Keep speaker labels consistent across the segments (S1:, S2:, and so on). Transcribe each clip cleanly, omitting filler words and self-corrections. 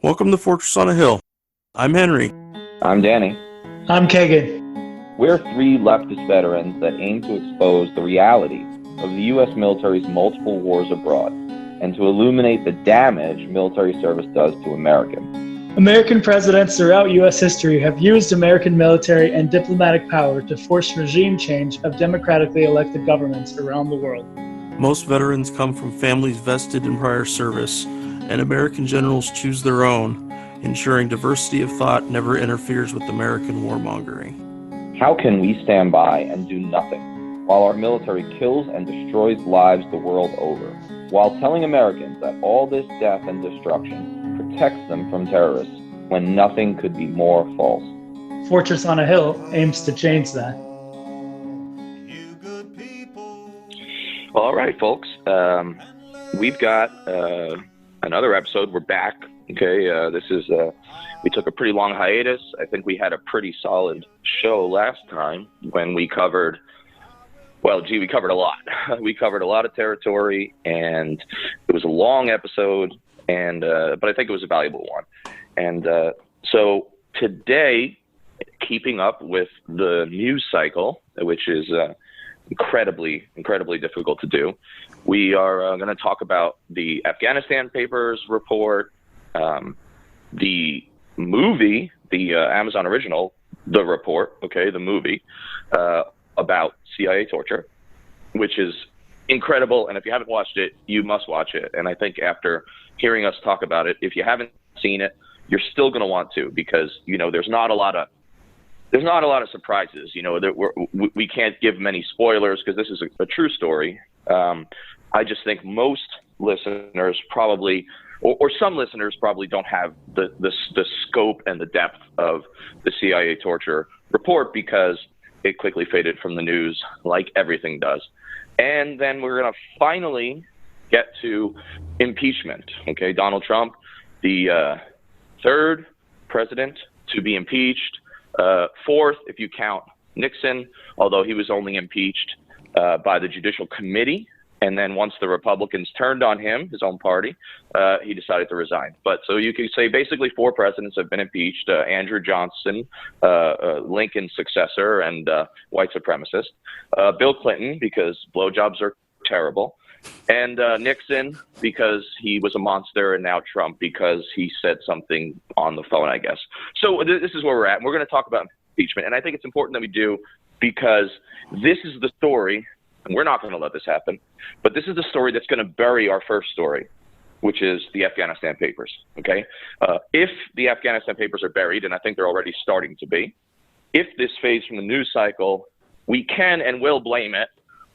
S1: Welcome to Fortress on a Hill. I'm Henry.
S2: I'm Danny.
S3: I'm Kagan.
S2: We're three leftist veterans that aim to expose the reality of the U.S. military's multiple wars abroad and to illuminate the damage military service does to Americans.
S3: American presidents throughout U.S. history have used American military and diplomatic power to force regime change of democratically elected governments around the world.
S1: Most veterans come from families vested in prior service, and American generals choose their own, ensuring diversity of thought never interferes with American warmongering.
S2: How can we stand by and do nothing while our military kills and destroys lives the world over, while telling Americans that all this death and destruction protects them from terrorists when nothing could be more false?
S3: Fortress on a Hill aims to change that.
S2: Well, all right, folks. We've got another episode. We're back. Okay, we took a pretty long hiatus. I think we had a pretty solid show last time when we covered, we covered a lot. We covered a lot of territory, and it was a long episode, but I think it was a valuable one. And so today, keeping up with the news cycle, which is incredibly difficult to do, we are going to talk about the Afghanistan Papers report, the movie, the Amazon original, The Report, the movie about CIA torture, which is incredible. And if you haven't watched it, you must watch it. And I think after hearing us talk about it, if you haven't seen it, you're still going to want to, because, there's not a lot of surprises. We can't give many spoilers because this is a true story. I just think most listeners probably, or some listeners probably, don't have the scope and the depth of the CIA torture report, because it quickly faded from the news like everything does. And then we're going to finally get to impeachment. Okay, Donald Trump, the third president to be impeached, fourth if you count Nixon, although he was only impeached by the Judicial Committee. And then once the Republicans turned on him, his own party, he decided to resign. But so you could say basically four presidents have been impeached: Andrew Johnson, Lincoln's successor and white supremacist; Bill Clinton, because blowjobs are terrible; and Nixon, because he was a monster; and now Trump, because he said something on the phone, I guess. So this is where we're at. And we're going to talk about impeachment. And I think it's important that we do, because this is the story, and we're not going to let this happen, but this is the story that's going to bury our first story, which is the Afghanistan Papers. Okay, if the Afghanistan Papers are buried, and I think they're already starting to be, if this fades from the news cycle, we can and will blame it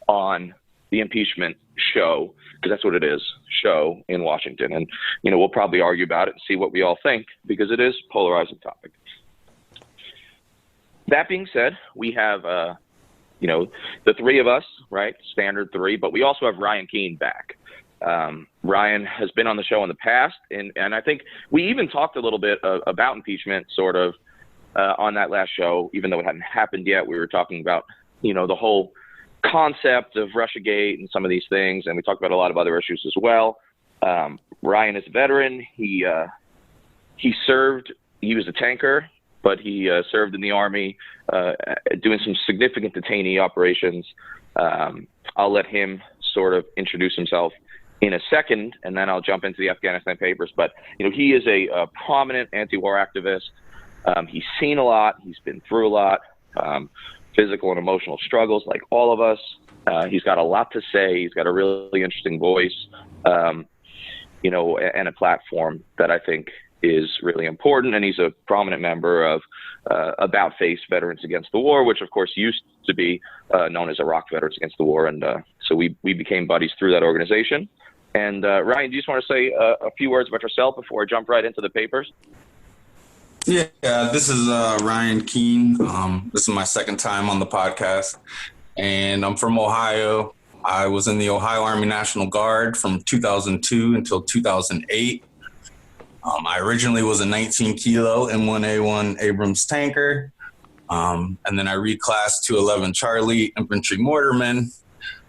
S2: on the impeachment show, because that's what it is, show in Washington. And, we'll probably argue about it and see what we all think, because it is a polarizing topic. That being said, we have, the three of us, right? Standard three, but we also have Ryan Keene back. Ryan has been on the show in the past, and I think we even talked a little bit about impeachment, sort of, on that last show, even though it hadn't happened yet. We were talking about, the whole concept of Russiagate and some of these things, and we talked about a lot of other issues as well. Ryan is a veteran. He served. He was a tanker, but he served in the Army, doing some significant detainee operations. I'll let him sort of introduce himself in a second, and then I'll jump into the Afghanistan Papers. But, he is a prominent anti-war activist. He's seen a lot. He's been through a lot, physical and emotional struggles like all of us. He's got a lot to say. He's got a really interesting voice, and a platform that I think is really important. And he's a prominent member of About Face Veterans Against the War, which of course used to be known as Iraq Veterans Against the War. And so we became buddies through that organization. And Ryan, do you just want to say a few words about yourself before I jump right into the papers?
S4: Yeah, this is Ryan Keene. This is my second time on the podcast, and I'm from Ohio. I was in the Ohio Army National Guard from 2002 until 2008. I originally was a 19 kilo M1A1 Abrams tanker, and then I reclassed to 11 Charlie infantry mortarman.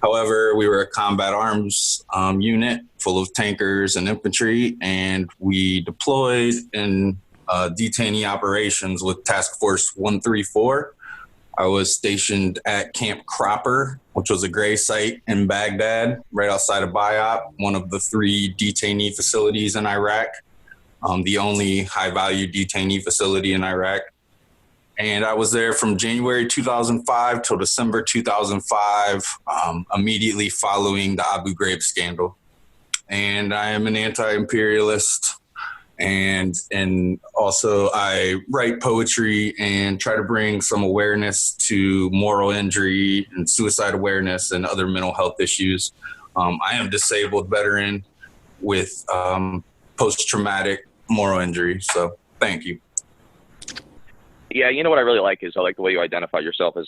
S4: However, we were a combat arms unit full of tankers and infantry, and we deployed in detainee operations with Task Force 134. I was stationed at Camp Cropper, which was a gray site in Baghdad, right outside of Bayat, one of the 3 detainee facilities in Iraq, the only high-value detainee facility in Iraq. And I was there from January 2005 till December 2005, immediately following the Abu Ghraib scandal. And I am an anti-imperialist. And also I write poetry and try to bring some awareness to moral injury and suicide awareness and other mental health issues. I am a disabled veteran with post-traumatic moral injury. So thank you.
S2: Yeah, you know what I really like is I like the way you identify yourself as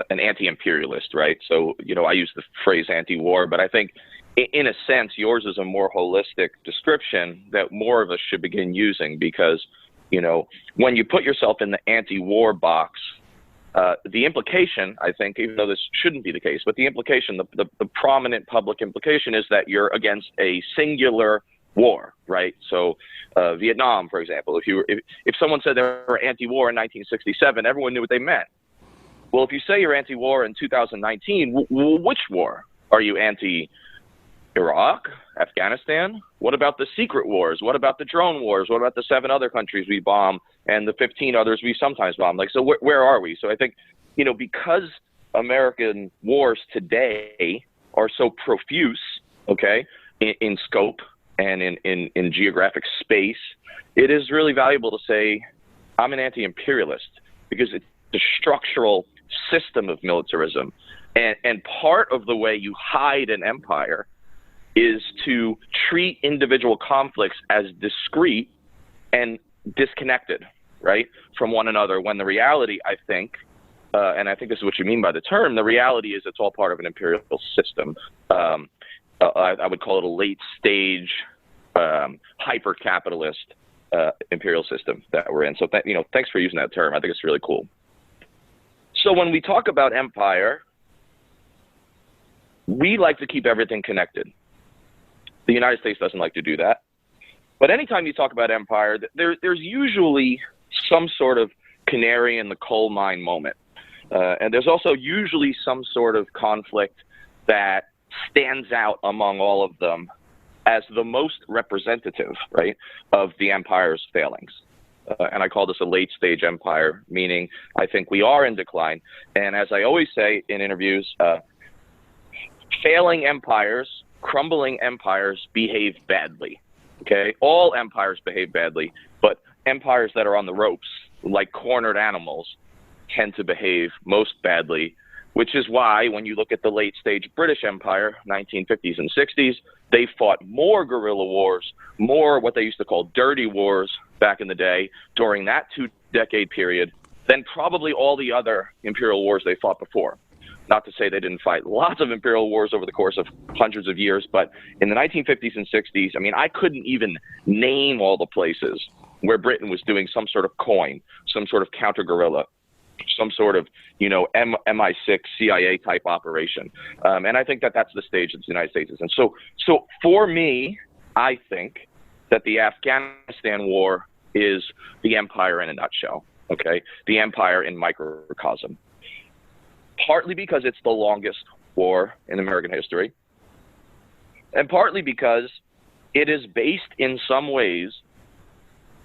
S2: an anti-imperialist, right? So, I use the phrase anti-war, but I think in a sense, yours is a more holistic description that more of us should begin using because, when you put yourself in the anti-war box, the implication, I think, even though this shouldn't be the case, but the implication, the prominent public implication is that you're against a singular war, right? So Vietnam, for example, if someone said they were anti-war in 1967, everyone knew what they meant. Well, if you say you're anti-war in 2019, which war? Are you anti-Iraq, Afghanistan? What about the secret wars? What about the drone wars? What about the 7 other countries we bomb and the 15 others we sometimes bomb? So where are we? So I think, because American wars today are so profuse, okay, in scope and in geographic space, it is really valuable to say, I'm an anti-imperialist because it's a structural system of militarism. And part of the way you hide an empire is to treat individual conflicts as discrete and disconnected, right, from one another, when the reality, I think, and I think this is what you mean by the term, the reality is it's all part of an imperial system. I would call it a late-stage, hyper-capitalist imperial system that we're in. So, thanks for using that term. I think it's really cool. So when we talk about empire, we like to keep everything connected. The United States doesn't like to do that. But anytime you talk about empire, there's usually some sort of canary in the coal mine moment. And there's also usually some sort of conflict that stands out among all of them as the most representative, right, of the empire's failings. And I call this a late-stage empire, meaning I think we are in decline. And as I always say in interviews, failing empires, crumbling empires behave badly, okay? All empires behave badly, but empires that are on the ropes, like cornered animals, tend to behave most badly, which is why when you look at the late-stage British Empire, 1950s and 60s, they fought more guerrilla wars, more what they used to call dirty wars back in the day during that 2-decade period than probably all the other imperial wars they fought before. Not to say they didn't fight lots of imperial wars over the course of hundreds of years, but in the 1950s and 60s, I mean, I couldn't even name all the places where Britain was doing some sort of coin, some sort of counter-guerrilla, some sort of, MI6 CIA type operation. And I think that that's the stage that the United States is in. So for me, I think that the Afghanistan war is the empire in a nutshell, okay? The empire in microcosm. Partly because it's the longest war in American history, and partly because it is based in some ways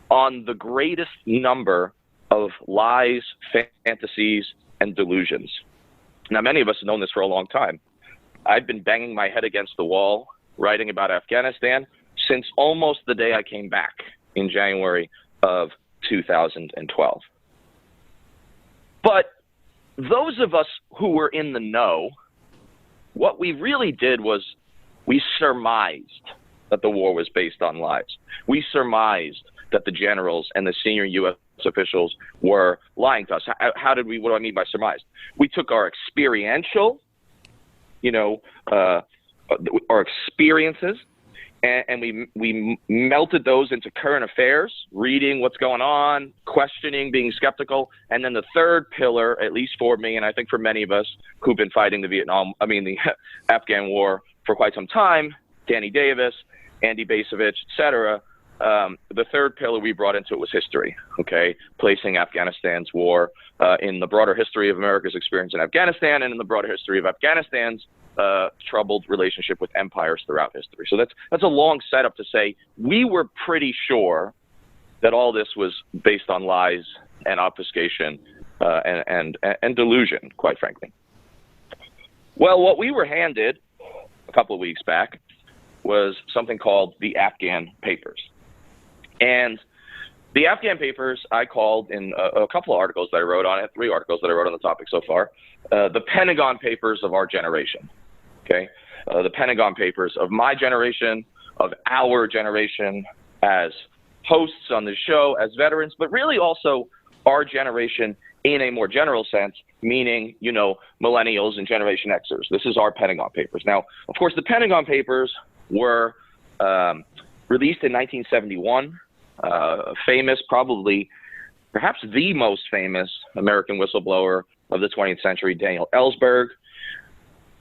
S2: on the greatest number of lies, fantasies, and delusions. Now, many of us have known this for a long time. I've been banging my head against the wall, writing about Afghanistan since almost the day I came back in January of 2012. But those of us who were in the know, what we really did was we surmised that the war was based on lies. We surmised that the generals and the senior U.S. officials were lying to us. What do I mean by surmised? We took our experiential, our experiences, and we melted those into current affairs, reading what's going on, questioning, being skeptical. And then the third pillar, at least for me, and I think for many of us who've been fighting the Afghan war for quite some time, Danny Davis, Andy Basovich, etc. The third pillar we brought into it was history, okay, placing Afghanistan's war in the broader history of America's experience in Afghanistan and in the broader history of Afghanistan's troubled relationship with empires throughout history. So that's a long setup to say we were pretty sure that all this was based on lies and obfuscation and delusion, quite frankly. Well, what we were handed a couple of weeks back was something called the Afghan Papers. And the Afghan Papers I called in a couple of articles that I wrote on it, 3 articles that I wrote on the topic so far, the Pentagon Papers of our generation, okay? The Pentagon Papers of my generation, of our generation as hosts on the show, as veterans, but really also our generation in a more general sense, meaning, you know, millennials and Generation Xers. This is our Pentagon Papers. Now, of course, the Pentagon Papers were released in 1971. Famous, probably, perhaps the most famous American whistleblower of the 20th century, Daniel Ellsberg,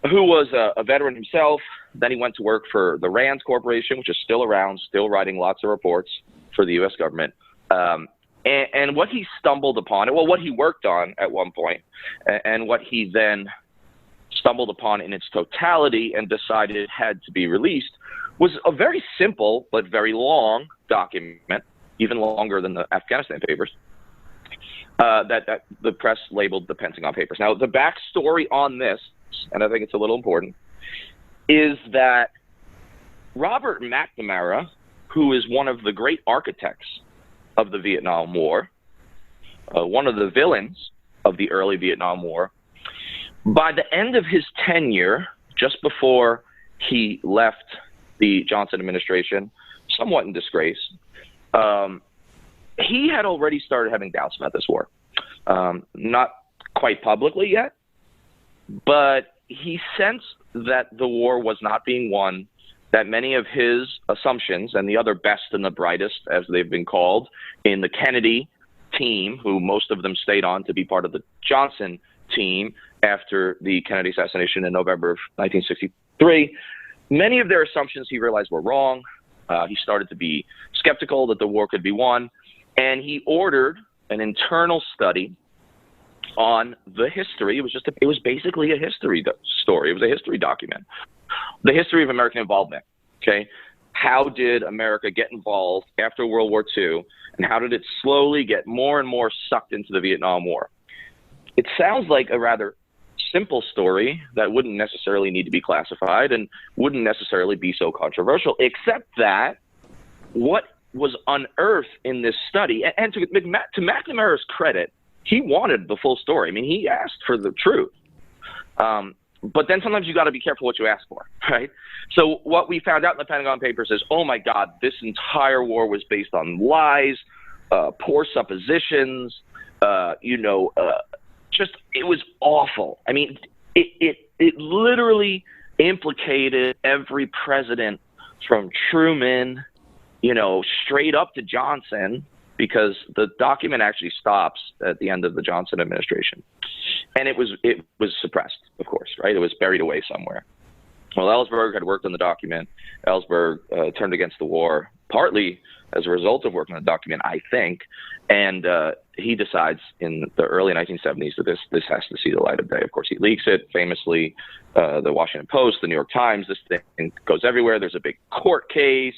S2: who was a veteran himself. Then he went to work for the RAND Corporation, which is still around, still writing lots of reports for the U.S. government. And what he stumbled upon, well, what he worked on at one point, and what he then stumbled upon in its totality and decided it had to be released, was a very simple but very long document, even longer than the Afghanistan Papers, that the press labeled the Pentagon Papers. Now, the backstory on this, and I think it's a little important, is that Robert McNamara, who is one of the great architects of the Vietnam War, one of the villains of the early Vietnam War, by the end of his tenure, just before he left the Johnson administration, somewhat in disgrace, he had already started having doubts about this war. Not quite publicly yet, but he sensed that the war was not being won, that many of his assumptions and the other best and the brightest, as they've been called, in the Kennedy team, who most of them stayed on to be part of the Johnson team after the Kennedy assassination in November of 1963, many of their assumptions he realized were wrong. He started to be skeptical that the war could be won, and he ordered an internal study on the history. It was basically a history story. It was a history document. The history of American involvement, okay? How did America get involved after World War II, and how did it slowly get more and more sucked into the Vietnam War? It sounds like a rather simple story that wouldn't necessarily need to be classified and wouldn't necessarily be so controversial, except that what was unearthed in this study, and to McNamara's credit, he wanted the full story. I mean, he asked for the truth. But then sometimes you got to be careful what you ask for, right? So what we found out in the Pentagon Papers is, oh my God, this entire war was based on lies, poor suppositions, just, it was awful. I mean, it literally implicated every president from Truman, straight up to Johnson, because the document actually stops at the end of the Johnson administration. And it was suppressed, of course, right? It was buried away somewhere. Well, Ellsberg had worked on the document. Ellsberg turned against the war, partly as a result of working on the document, I think. And he decides in the early 1970s that this has to see the light of day. Of course, he leaks it famously. The Washington Post, the New York Times, this thing goes everywhere. There's a big court case.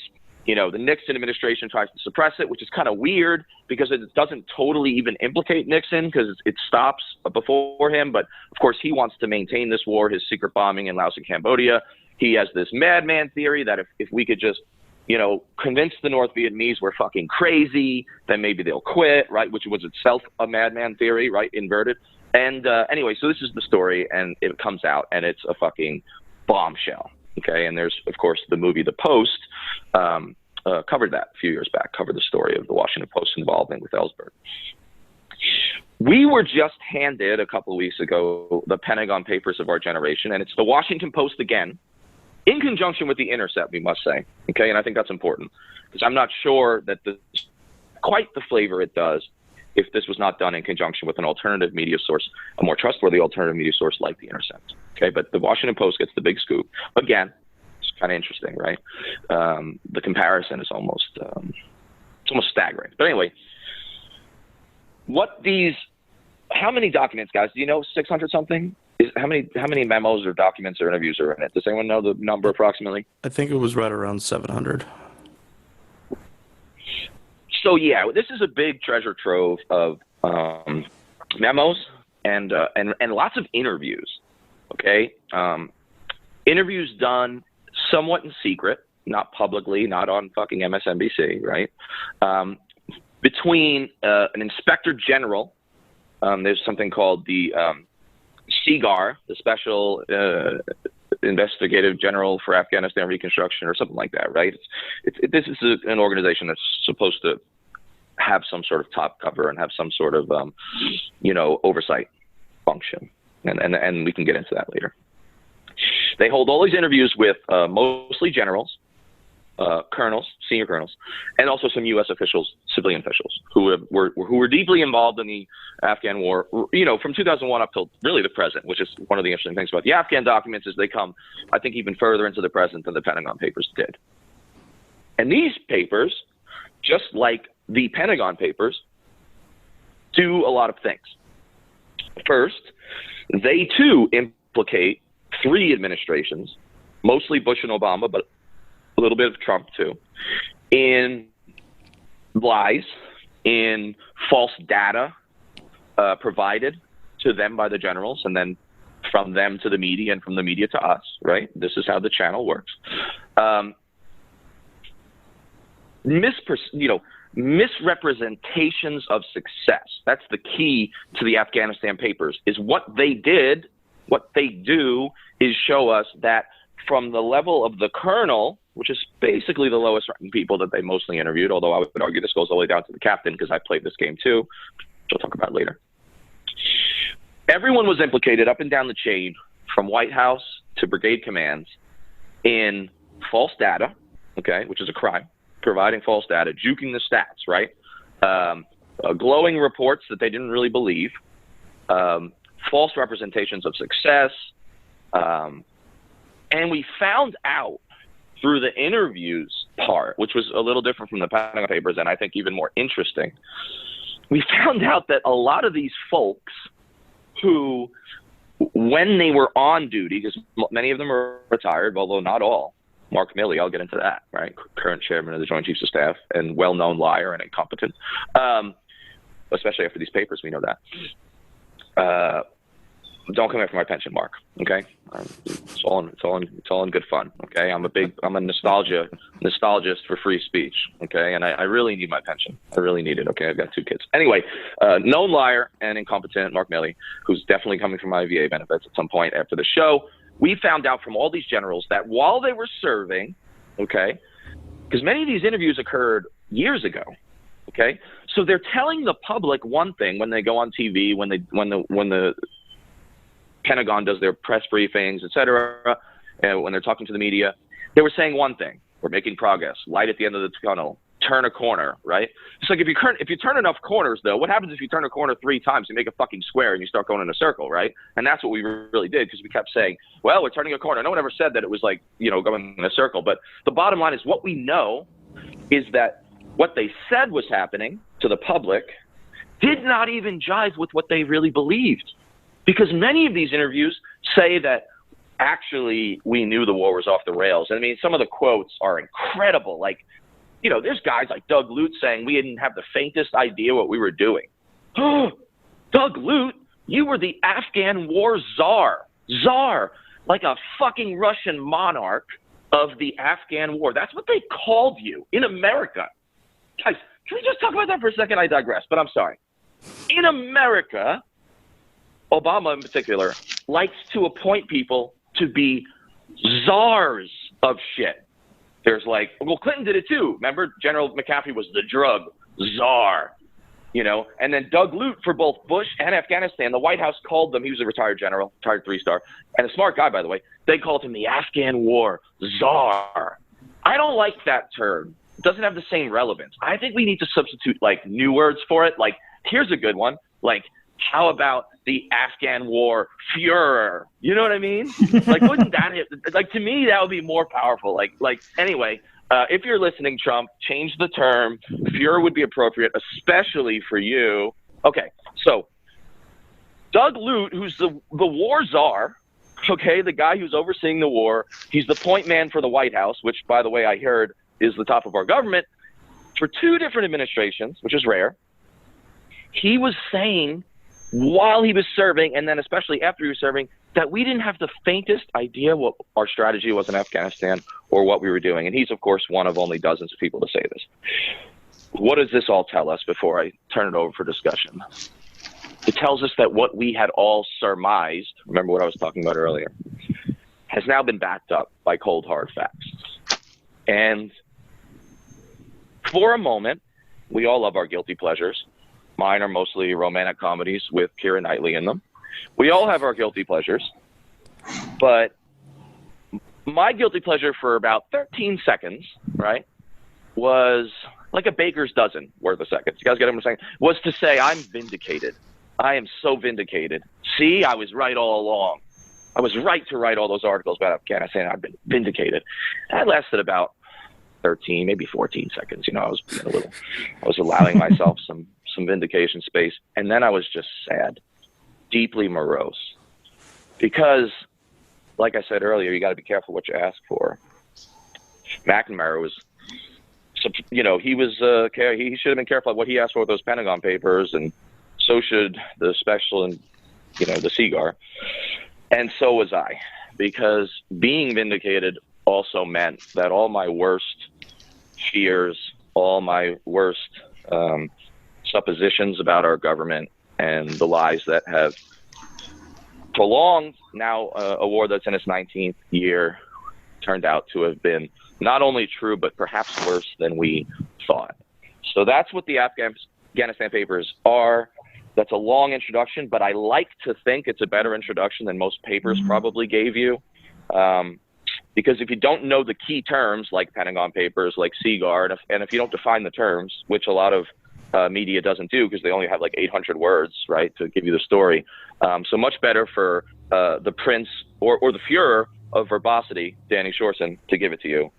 S2: The Nixon administration tries to suppress it, which is kind of weird because it doesn't totally even implicate Nixon because it stops before him. But, of course, he wants to maintain this war, his secret bombing in Laos and Cambodia. He has this madman theory that if we could just, convince the North Vietnamese we're fucking crazy, then maybe they'll quit, right, which was itself a madman theory, right, inverted. And anyway, so this is the story, and it comes out, and it's a fucking bombshell. Okay, and there's, of course, the movie The Post covered that a few years back, covered the story of the Washington Post's involvement with Ellsberg. We were just handed a couple of weeks ago the Pentagon Papers of our generation, and it's the Washington Post again, in conjunction with The Intercept, we must say. Okay, and I think that's important because I'm not sure that this quite the flavor it does if this was not done in conjunction with an alternative media source, a more trustworthy alternative media source like The Intercept. Okay, but the Washington Post gets the big scoop. Again, kind of interesting, right? The comparison is almost staggering. But anyway, how many documents, guys? Do you know 600 something? How many memos or documents or interviews are in it? Does anyone know the number approximately?
S1: I think it was right around 700.
S2: So yeah, this is a big treasure trove of memos and lots of interviews. Okay, interviews done somewhat in secret, not publicly, not on fucking MSNBC, right? Between an inspector general, there's something called the SIGAR, the Special Investigative General for Afghanistan Reconstruction, or something like that, right? This is an organization that's supposed to have some sort of top cover and have some sort of oversight function, and we can get into that later. They hold all these interviews with mostly generals, colonels, senior colonels, and also some U.S. officials, civilian officials, who were deeply involved in the Afghan war, from 2001 up till really the present, which is one of the interesting things about the Afghan documents is they come, I think, even further into the present than the Pentagon Papers did. And these papers, just like the Pentagon Papers, do a lot of things. First, they too implicate 3 administrations, mostly Bush and Obama, but a little bit of Trump too, in lies, in false data provided to them by the generals, and then from them to the media, and from the media to us, right? This is how the channel works. Misrepresentations of success. That's the key to the Afghanistan Papers, is what they did, what they do is show us that from the level of the colonel, which is basically the lowest ranking people that they mostly interviewed, although I would argue this goes all the way down to the captain because I played this game too, which I'll talk about later. Everyone was implicated up and down the chain, from White House to brigade commands, in false data, okay, which is a crime, providing false data, juking the stats, right? Glowing reports that they didn't really believe, false representations of success, and we found out through the interviews part, which was a little different from the Pentagon Papers and I think even more interesting, we found out that a lot of these folks who, when they were on duty, because many of them are retired, although not all, Mark Milley, I'll get into that, right? Current chairman of the Joint Chiefs of Staff and well-known liar and incompetent, especially after these papers, we know that. Don't come after my pension, Mark. Okay, it's all in good fun. Okay, I'm a nostalgist for free speech. Okay, and I really need my pension. I really need it. Okay, I've got 2 kids. Anyway, known liar and incompetent Mark Milley, who's definitely coming from my VA benefits at some point after the show. We found out from all these generals that while they were serving, okay, because many of these interviews occurred years ago. Okay, so they're telling the public one thing when they go on TV, when the Pentagon does their press briefings, et cetera, and when they're talking to the media, they were saying one thing: we're making progress, light at the end of the tunnel, turn a corner, right? It's like if you turn enough corners, though, what happens if you turn a corner 3 times, you make a fucking square and you start going in a circle, right? And that's what we really did, because we kept saying, well, we're turning a corner. No one ever said that it was like, going in a circle. But the bottom line is, what we know is that what they said was happening to the public did not even jive with what they really believed. Because many of these interviews say that actually we knew the war was off the rails. I mean, some of the quotes are incredible. Like, there's guys like Doug Lute saying we didn't have the faintest idea what we were doing. Doug Lute, you were the Afghan war czar. Czar, like a fucking Russian monarch of the Afghan war. That's what they called you in America. Guys, can we just talk about that for a second? I digress, but I'm sorry. In America, Obama in particular likes to appoint people to be czars of shit. There's like, well, Clinton did it too. Remember, General McCaffrey was the drug czar, and then Doug Lute for both Bush and Afghanistan. The White House called him, he was a retired general, retired 3-star, and a smart guy, by the way. They called him the Afghan war czar. I don't like that term. It doesn't have the same relevance. I think we need to substitute like new words for it. Like, here's a good one, like How about the Afghan war Führer? You know what I mean? Like, wouldn't that like, to me, that would be more powerful. Anyway, if you're listening, Trump, change the term. Führer would be appropriate, especially for you. Okay, so Doug Lute, who's the war czar, okay, the guy who's overseeing the war, he's the point man for the White House, which, by the way, I heard is the top of our government, for 2 different administrations, which is rare. He was saying while he was serving, and then especially after he was serving, that we didn't have the faintest idea what our strategy was in Afghanistan or what we were doing. And he's, of course, one of only dozens of people to say this. What does this all tell us before I turn it over for discussion? It tells us that what we had all surmised, remember what I was talking about earlier, has now been backed up by cold, hard facts. And for a moment, we all love our guilty pleasures. Mine are mostly romantic comedies with Keira Knightley in them. We all have our guilty pleasures. But my guilty pleasure for about 13 seconds, right, was like a baker's dozen worth of seconds. You guys get what I'm saying? Was to say, I'm vindicated. I am so vindicated. See, I was right all along. I was right to write all those articles about Afghanistan. I've been vindicated. That lasted about 13, maybe 14 seconds. You know, I was allowing myself some vindication space. And then I was just sad, deeply morose. Because, like I said earlier, you got to be careful what you ask for. McNamara was, you know, he should have been careful of what he asked for with those Pentagon papers, and so should the special and, you know, the Seagar. And so was I, because being vindicated also meant that all my worst fears, all my worst suppositions about our government and the lies that have prolonged now a war that's in its 19th year turned out to have been not only true, but perhaps worse than we thought. So that's what the Afghanistan papers are. That's a long introduction, but I like to think it's a better introduction than most papers probably gave you. Because if you don't know the key terms like Pentagon papers, like Seagar, and if you don't define the terms, which a lot of media doesn't do because they only have like 800 words, right, to give you the story. So much better for the prince or the Führer of verbosity, Danny Shorson, to give it to you.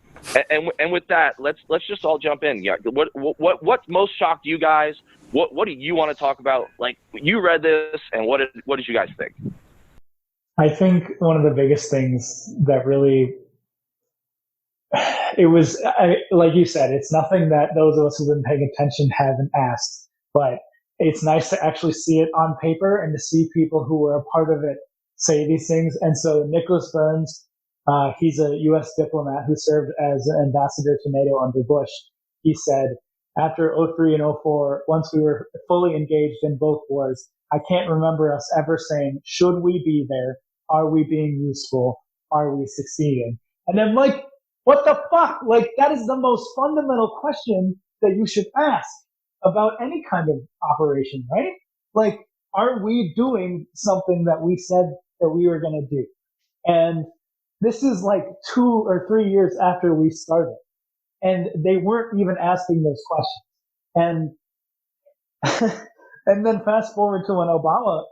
S2: And with that, let's just all jump in. Yeah, what most shocked you guys? What do you want to talk about? Like, you read this, and what did you guys think?
S3: I think one of the biggest things that really, it was, like you said, it's nothing that those of us who've been paying attention haven't asked, but it's nice to actually see it on paper and to see people who were a part of it say these things. And so Nicholas Burns, he's a U.S. diplomat who served as an ambassador to NATO under Bush. He said, after 03 and 04, once we were fully engaged in both wars, I can't remember us ever saying, should we be there? Are we being useful? Are we succeeding? And I'm like, what the fuck? Like, that is the most fundamental question that you should ask about any kind of operation, right? Like, are we doing something that we said that we were going to do? And this is like 2 or 3 years after we started. And they weren't even asking those questions. And and then fast forward to when Obama,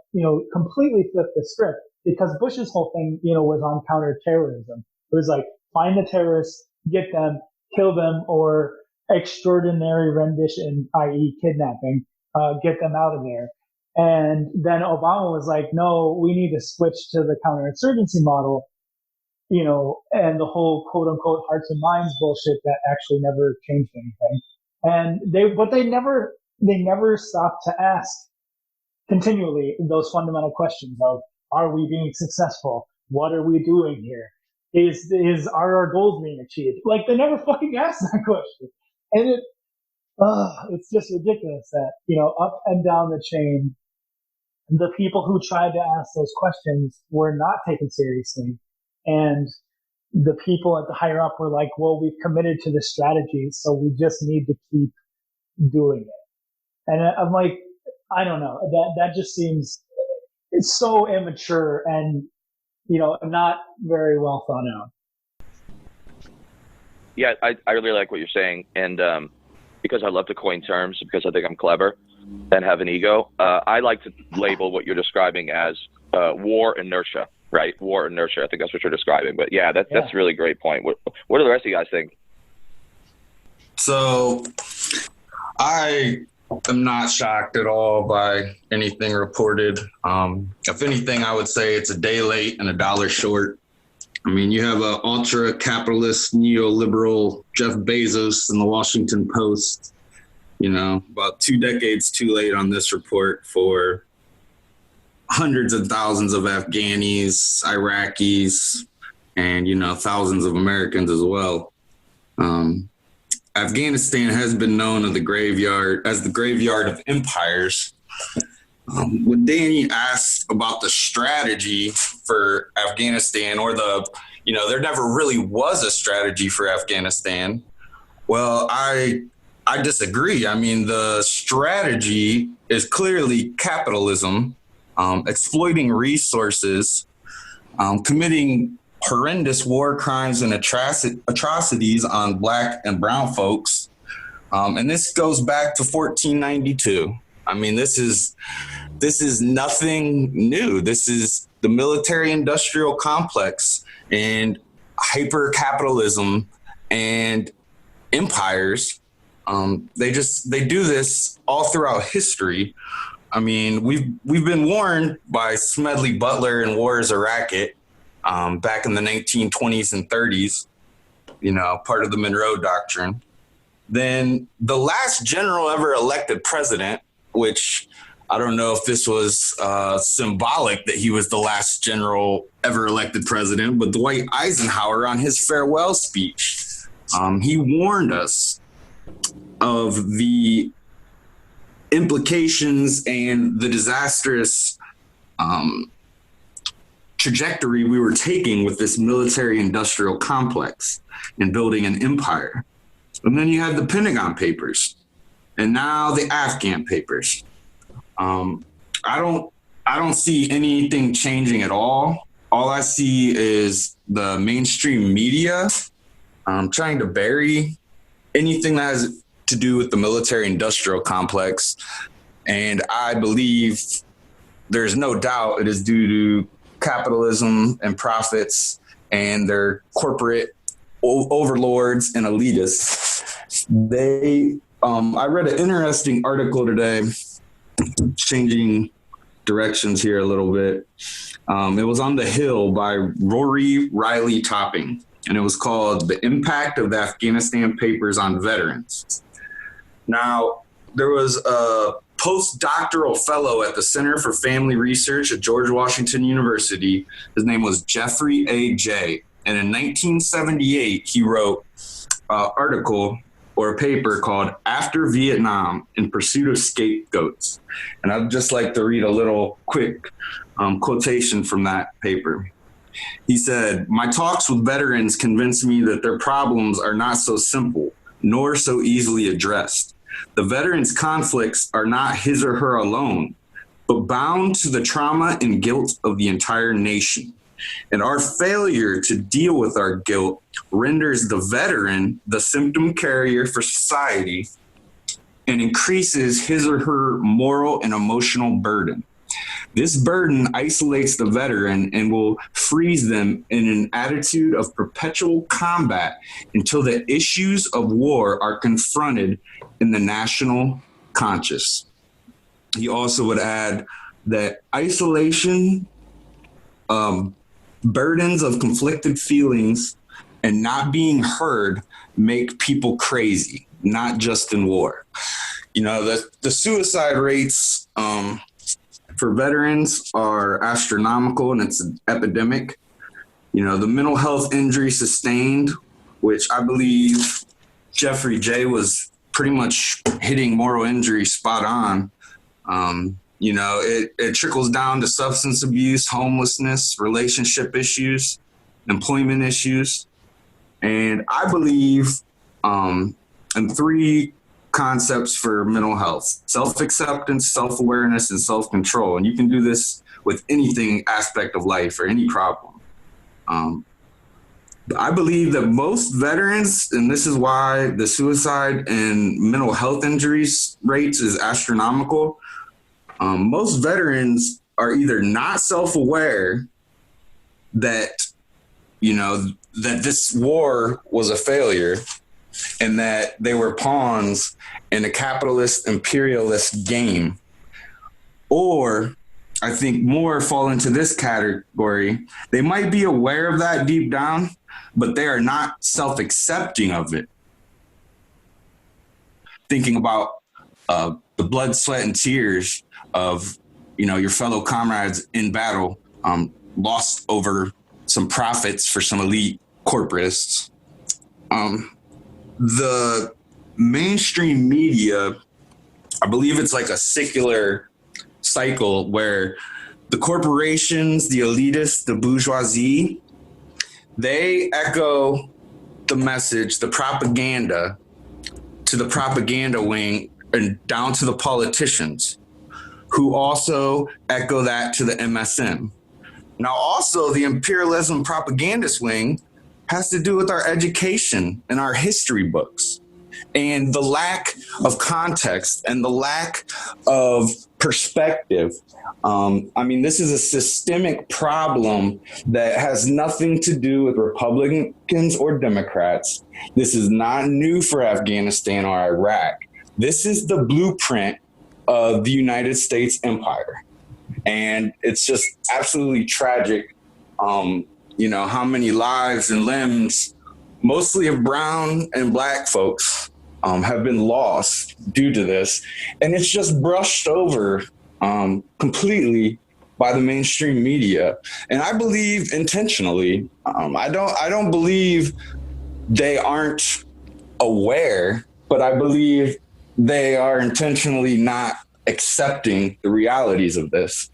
S3: completely flipped the script, because Bush's whole thing, was on counterterrorism. It was like, find the terrorists, get them, kill them, or extraordinary rendition, i.e. kidnapping, get them out of there. And then Obama was like, no, we need to switch to the counterinsurgency model, and the whole quote unquote hearts and minds bullshit that actually never changed anything. And they never stopped to ask continually those fundamental questions of, are we being successful? What are we doing here? Are our goals being achieved? Like, they never fucking asked that question. And it's just ridiculous that, up and down the chain, the people who tried to ask those questions were not taken seriously. And the people at the higher up were like, well, we've committed to this strategy, so we just need to keep doing it. And I'm like, I don't know, that just seems, it's so immature and, not very well thought out.
S2: Yeah, I really like what you're saying. And because I love to coin terms, because I think I'm clever and have an ego, I like to label what you're describing as war inertia, right? War inertia. I think that's what you're describing. But yeah, that's a really great point. What do the rest of you guys think?
S4: So I am not shocked at all by anything reported. If anything, I would say it's a day late and a dollar short. I mean, you have an ultra-capitalist neoliberal Jeff Bezos in the Washington Post, about 2 decades too late on this report for hundreds of thousands of Afghanis, Iraqis, and, thousands of Americans as well. Afghanistan has been known as the graveyard of empires. When Danny asked about the strategy for Afghanistan, or there never really was a strategy for Afghanistan. Well, I disagree. I mean, the strategy is clearly capitalism, exploiting resources, committing horrendous war crimes and atrocities on Black and brown folks. And this goes back to 1492. I mean, this is nothing new. This is the military-industrial complex and hyper-capitalism and empires. They do this all throughout history. I mean, we've been warned by Smedley Butler and War is a Racket back in the 1920s and 30s, part of the Monroe Doctrine. Then the last general ever elected president, which I don't know if this was symbolic that he was the last general ever elected president, but Dwight Eisenhower, on his farewell speech, he warned us of the implications and the disastrous trajectory we were taking with this military-industrial complex and building an empire. And then you had the Pentagon Papers, and now the Afghan Papers. I don't see anything changing at all. All I see is the mainstream media trying to bury anything that has to do with the military-industrial complex. And I believe there's no doubt it is due to capitalism and profits and their corporate overlords and elitists. I read an interesting article today, changing directions here a little bit. It was on The Hill by Rory Riley Topping, and it was called The Impact of the Afghanistan Papers on Veterans. Now, there was a postdoctoral fellow at the Center for Family Research at George Washington University. His name was Jeffrey A. Jay. And in 1978, he wrote an article or a paper called After Vietnam in Pursuit of Scapegoats. And I'd just like to read a little quick quotation from that paper. He said, "My talks with veterans convinced me that their problems are not so simple, nor so easily addressed. The veterans' conflicts are not his or her alone, but bound to the trauma and guilt of the entire nation. And our failure to deal with our guilt renders the veteran the symptom carrier for society and increases his or her moral and emotional burden. This burden isolates the veteran and will freeze them in an attitude of perpetual combat until the issues of war are confronted in the national conscious." He also would add that isolation, burdens of conflicted feelings, and not being heard make people crazy, not just in war. The suicide rates for veterans are astronomical, and it's an epidemic. The mental health injury sustained, which I believe Jeffrey J. was pretty much hitting moral injury spot on. It trickles down to substance abuse, homelessness, relationship issues, employment issues. And I believe in 3 concepts for mental health: self-acceptance, self-awareness, and self-control. And you can do this with anything aspect of life or any problem. I believe that most veterans, and this is why the suicide and mental health injuries rates is astronomical. Most veterans are either not self-aware that, that this war was a failure and that they were pawns in a capitalist imperialist game. Or I think more fall into this category. They might be aware of that deep down, but they are not self-accepting of it. Thinking about the blood, sweat, and tears of, your fellow comrades in battle, lost over some profits for some elite corporatists. The mainstream media, I believe it's like a secular cycle where the corporations, the elitists, the bourgeoisie, they echo the message, the propaganda, to the propaganda wing and down to the politicians, who also echo that to the MSM. Now, also the imperialism propagandist wing has to do with our education and our history books and the lack of context and the lack of perspective. This is a systemic problem that has nothing to do with Republicans or Democrats. This is not new for Afghanistan or Iraq. This is the blueprint of the United States empire. And it's just absolutely tragic, how many lives and limbs, mostly of brown and black folks, have been lost due to this. And it's just brushed over completely by the mainstream media. And I believe intentionally. I don't believe they aren't aware, but I believe they are intentionally not accepting the realities of this.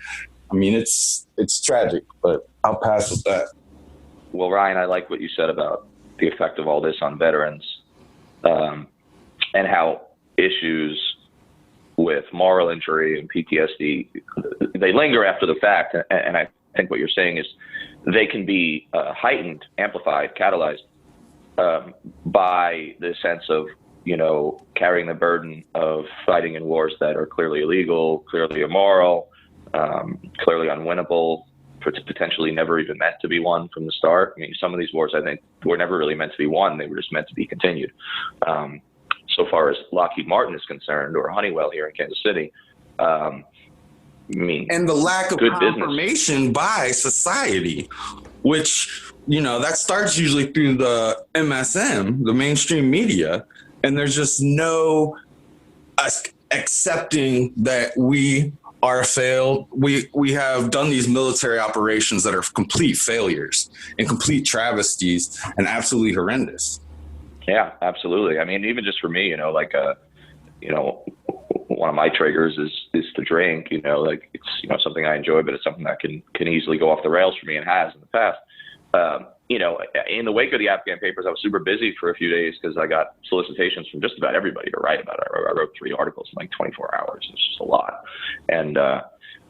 S4: It's tragic, but I'll pass with that.
S2: Well, Ryan, I like what you said about the effect of all this on veterans, and how issues with moral injury and PTSD, they linger after the fact. And I think what you're saying is they can be heightened, amplified, catalyzed by the sense of, carrying the burden of fighting in wars that are clearly illegal, clearly immoral, clearly unwinnable, potentially never even meant to be won from the start. Some of these wars, I think, were never really meant to be won. They were just meant to be continued. So far as Lockheed Martin is concerned, or Honeywell here in Kansas City, and
S4: the lack of confirmation by society, which, that starts usually through the MSM, the mainstream media, and there's just no accepting that we are failed. We have done these military operations that are complete failures and complete travesties and absolutely horrendous.
S2: Yeah, absolutely. Even just for me, one of my triggers is to drink. It's something I enjoy, but it's something that can easily go off the rails for me and has in the past. In the wake of the Afghan papers, I was super busy for a few days because I got solicitations from just about everybody to write about it. I wrote 3 articles in like 24 hours. It's just a lot. And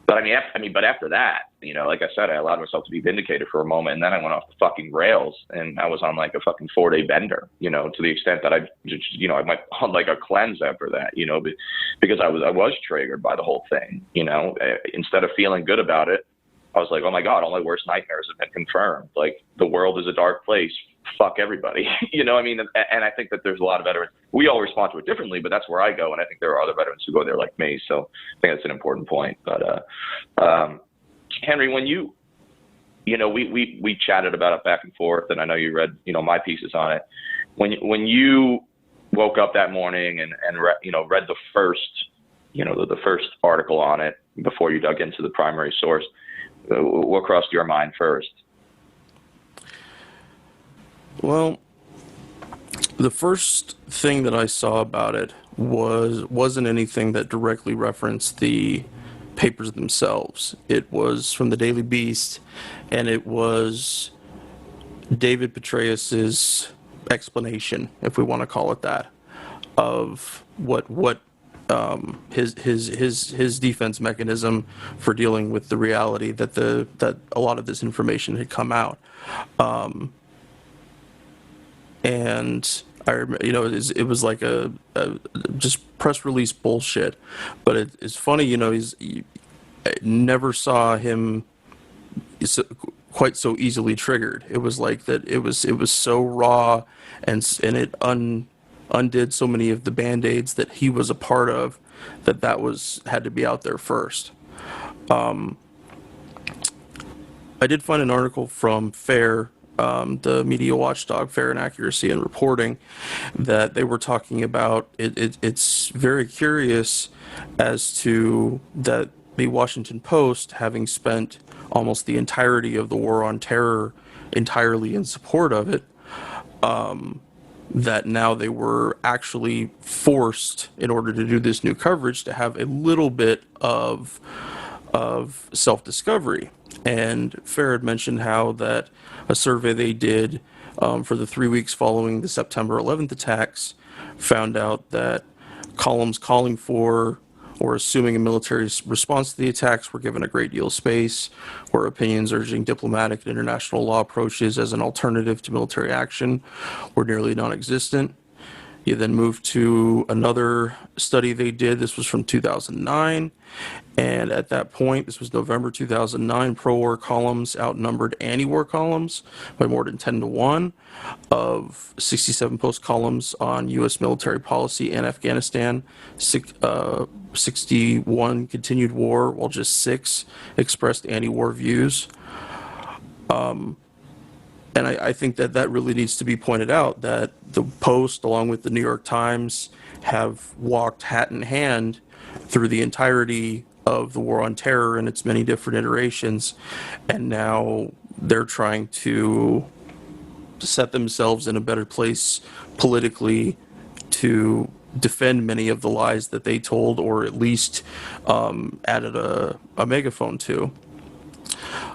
S2: but after that, like I said, I allowed myself to be vindicated for a moment, and then I went off the fucking rails, and I was on like a fucking 4-day bender, to the extent that I went on like a cleanse after that, because I was triggered by the whole thing. Instead of feeling good about it, I was like, oh my God, all my worst nightmares have been confirmed. Like, the world is a dark place. Fuck everybody. And I think that there's a lot of veterans. We all respond to it differently, but that's where I go. And I think there are other veterans who go there like me. So I think that's an important point. But, Henry, when we chatted about it back and forth, and I know you read, my pieces on it. When you woke up that morning and read the first, the first article on it before you dug into the primary source, what crossed your mind first?
S1: Well, the first thing that I saw about it wasn't anything that directly referenced the papers themselves. It was from the Daily Beast, and it was David Petraeus's explanation, if we want to call it that, of what his defense mechanism for dealing with the reality that a lot of this information had come out. and it was like a just press release bullshit. But it's funny, I never saw him so, quite so easily triggered. It was like that. It was so raw, and it undid so many of the band-aids that he was a part of, that was had to be out there first. I did find an article from FAIR, the media watchdog, Fair and Accuracy in Reporting, that they were talking about it's very curious as to that the Washington Post, having spent almost the entirety of the war on terror entirely in support of it, that now they were actually forced, in order to do this new coverage, to have a little bit of self-discovery. And Fair had mentioned how that a survey they did for the 3 weeks following the September 11th attacks found out that columns calling for or assuming a military response to the attacks were given a great deal of space, where opinions urging diplomatic and international law approaches as an alternative to military action were nearly non-existent. You then move to another study they did. This was from 2009. And at that point, this was November 2009, pro-war columns outnumbered anti-war columns by more than 10 to 1. Of 67 post columns on U.S. military policy in Afghanistan, 61 continued war, while just 6 expressed anti-war views. And I think that really needs to be pointed out, that the Post, along with the New York Times, have walked hat in hand through the entirety of the war on terror in its many different iterations, and now they're trying to set themselves in a better place politically to defend many of the lies that they told, or at least added a megaphone to.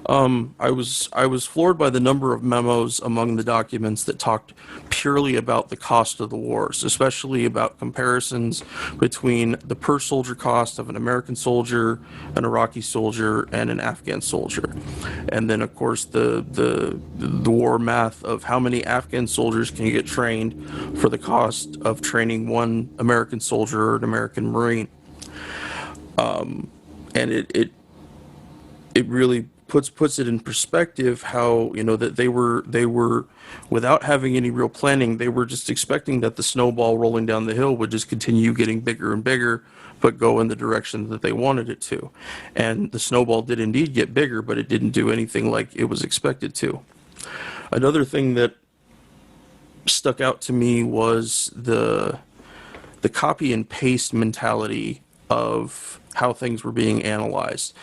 S1: I was floored by the number of memos among the documents that talked purely about the cost of the wars, especially about comparisons between the per soldier cost of an American soldier, an Iraqi soldier, and an Afghan soldier. And then, of course, the war math of how many Afghan soldiers can you get trained for the cost of training one American soldier or an American Marine. And it really puts it in perspective how, that they were without having any real planning, they were just expecting that the snowball rolling down the hill would just continue getting bigger and bigger, but go in the direction that they wanted it to. And the snowball did indeed get bigger, but it didn't do anything like it was expected to. Another thing that stuck out to me was the copy and paste mentality of how things were being analyzed.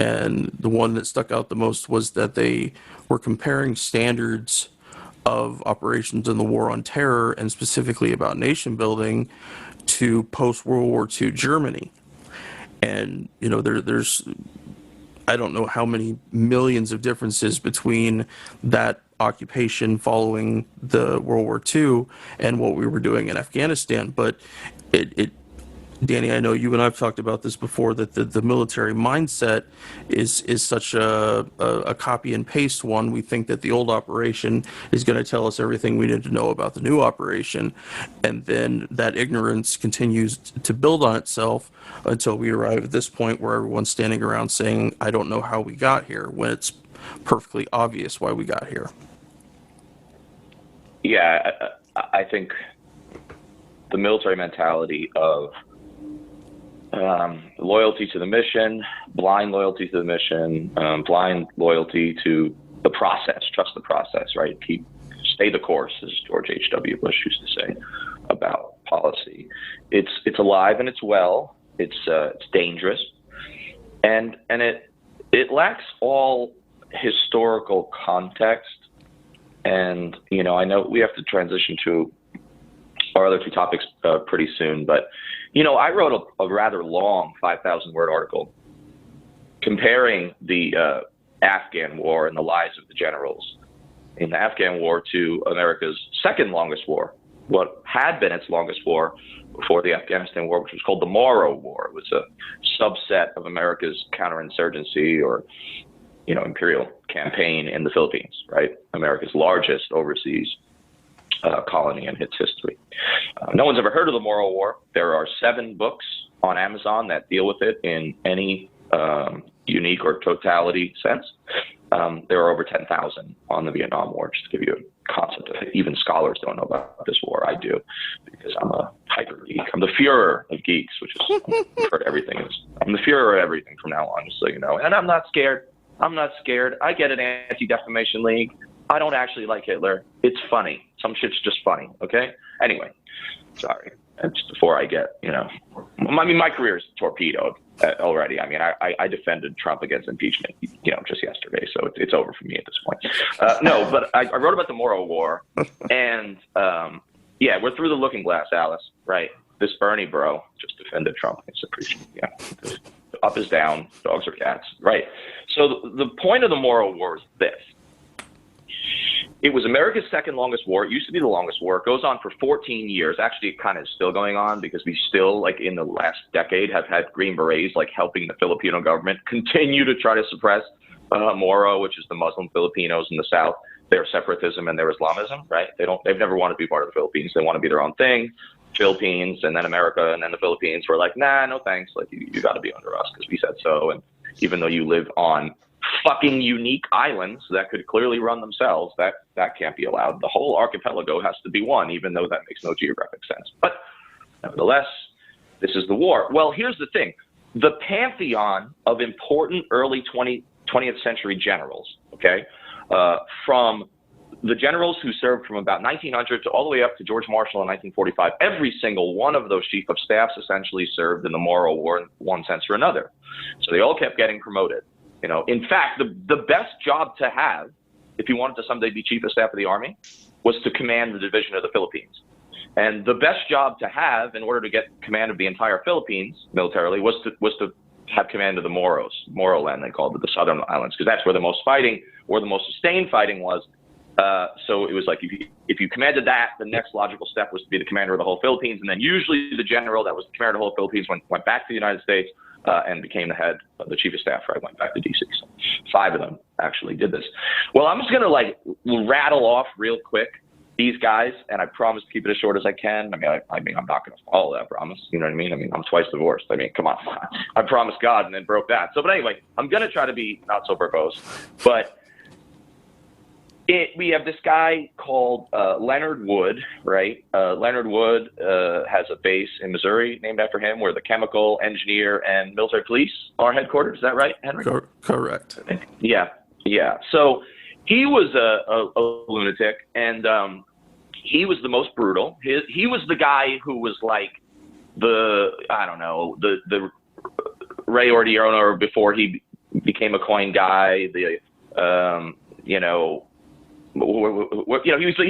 S1: And the one that stuck out the most was that they were comparing standards of operations in the war on terror, and specifically about nation building, to post-World War II Germany. And, there's I don't know how many millions of differences between that occupation following the World War II and what we were doing in Afghanistan. But Danny, I know you and I've talked about this before, that the military mindset is such a copy and paste one. We think that the old operation is going to tell us everything we need to know about the new operation, and then that ignorance continues to build on itself until we arrive at this point where everyone's standing around saying, I don't know how we got here, when it's perfectly obvious why we got here.
S2: Yeah, I think the military mentality of loyalty to the mission, blind loyalty to the mission, blind loyalty to the process, trust the process, right? Stay the course, as George H.W. Bush used to say about policy. It's alive and it's well. It's dangerous, and it lacks all historical context. And I know we have to transition to our other two topics pretty soon, but I wrote a rather long 5,000-word article comparing the Afghan war and the lies of the generals in the Afghan war to America's second longest war, what had been its longest war before the Afghanistan war, which was called the Moro War. It was a subset of America's counterinsurgency or imperial campaign in the Philippines, right? America's largest overseas colony and its history. No one's ever heard of the Moro War. There are 7 books on Amazon that deal with it in any unique or totality sense. There are over 10,000 on the Vietnam War, just to give you a concept of it. Even scholars don't know about this war. I do, because I'm a hyper geek. I'm the Führer of geeks, which is, I've heard everything. I'm the Führer of everything from now on, just so you know. And I'm not scared. I'm not scared. I get an Anti-Defamation League. I don't actually like Hitler. It's funny. Some shit's just funny, okay? Anyway, sorry. And just before I get, I mean, my career is torpedoed already. I mean, I defended Trump against impeachment, just yesterday, so it's over for me at this point. No, but I wrote about the Moro War, and yeah, we're through the looking glass, Alice, right? This Bernie bro just defended Trump. It's appreciated. Up is down, dogs are cats, right? So the point of the Moro War is this. It was America's second longest war. It used to be the longest war. It goes on for 14 years. Actually, it kind of is still going on, because we still, like in the last decade, have had Green Berets like helping the Filipino government continue to try to suppress Moro, which is the Muslim Filipinos in the South, their separatism and their Islamism, right? They've never wanted to be part of the Philippines. They want to be their own thing. Philippines, and then America, and then the Philippines were like, nah, no thanks. Like, you got to be under us because we said so. And even though you live on fucking unique islands that could clearly run themselves, that can't be allowed. The whole archipelago has to be one, even though that makes no geographic sense. But nevertheless, this is the war. Well, here's the thing. The pantheon of important early 20th century generals, okay, from the generals who served from about 1900 to all the way up to George Marshall in 1945, every single one of those chief of staffs essentially served in the Moro War in one sense or another. So they all kept getting promoted. In fact, the best job to have, if you wanted to someday be chief of staff of the army, was to command the division of the Philippines. And the best job to have in order to get command of the entire Philippines militarily was to have command of the Moroland, they called it, the southern islands, because that's where the most fighting, or the most sustained fighting was. So it was like, if you commanded that, the next logical step was to be the commander of the whole Philippines. And then usually the general that was the commander of the whole Philippines went back to the United States and became the head of the chief of staff, right? Went back to D.C. So 5 of them actually did this. Well, I'm just going to rattle off real quick these guys, and I promise to keep it as short as I can. I mean, I'm not going to follow that promise. You know what I mean? I mean, I'm twice divorced. I mean, come on. I promised God and then broke that. So, but anyway, I'm going to try to be not so verbose, but we have this guy called Leonard Wood, right? Leonard Wood has a base in Missouri named after him, where the chemical, engineer, and military police are headquartered. Is that right, Henry?
S1: Correct.
S2: Yeah. So he was a lunatic, and he was the most brutal. He was the guy who was like the Ray Ordiano before he became a coin guy. He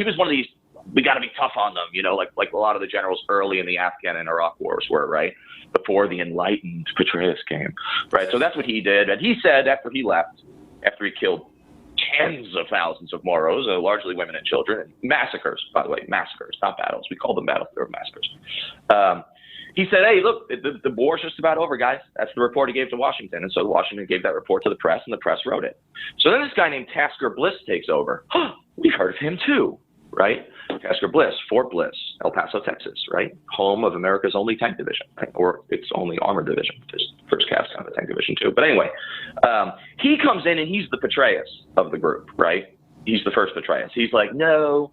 S2: was one of these, we got to be tough on them, like a lot of the generals early in the Afghan and Iraq wars were, right? Before the enlightened Petraeus came, right? So that's what he did. And he said after he left, after he killed tens of thousands of Moros, largely women and children, and massacres, by the way, massacres, not battles. We call them battles, they were massacres. He said, hey, look, the war's just about over, guys. That's the report he gave to Washington. And so Washington gave that report to the press, and the press wrote it. So then this guy named Tasker Bliss takes over. We've heard of him too, right? Tasker Bliss, Fort Bliss, El Paso, Texas, right? Home of America's only tank division, right? Or its only armored division. Just first cast on the tank division too. But anyway, he comes in and he's the Petraeus of the group, right? He's the first Petraeus. He's like, no,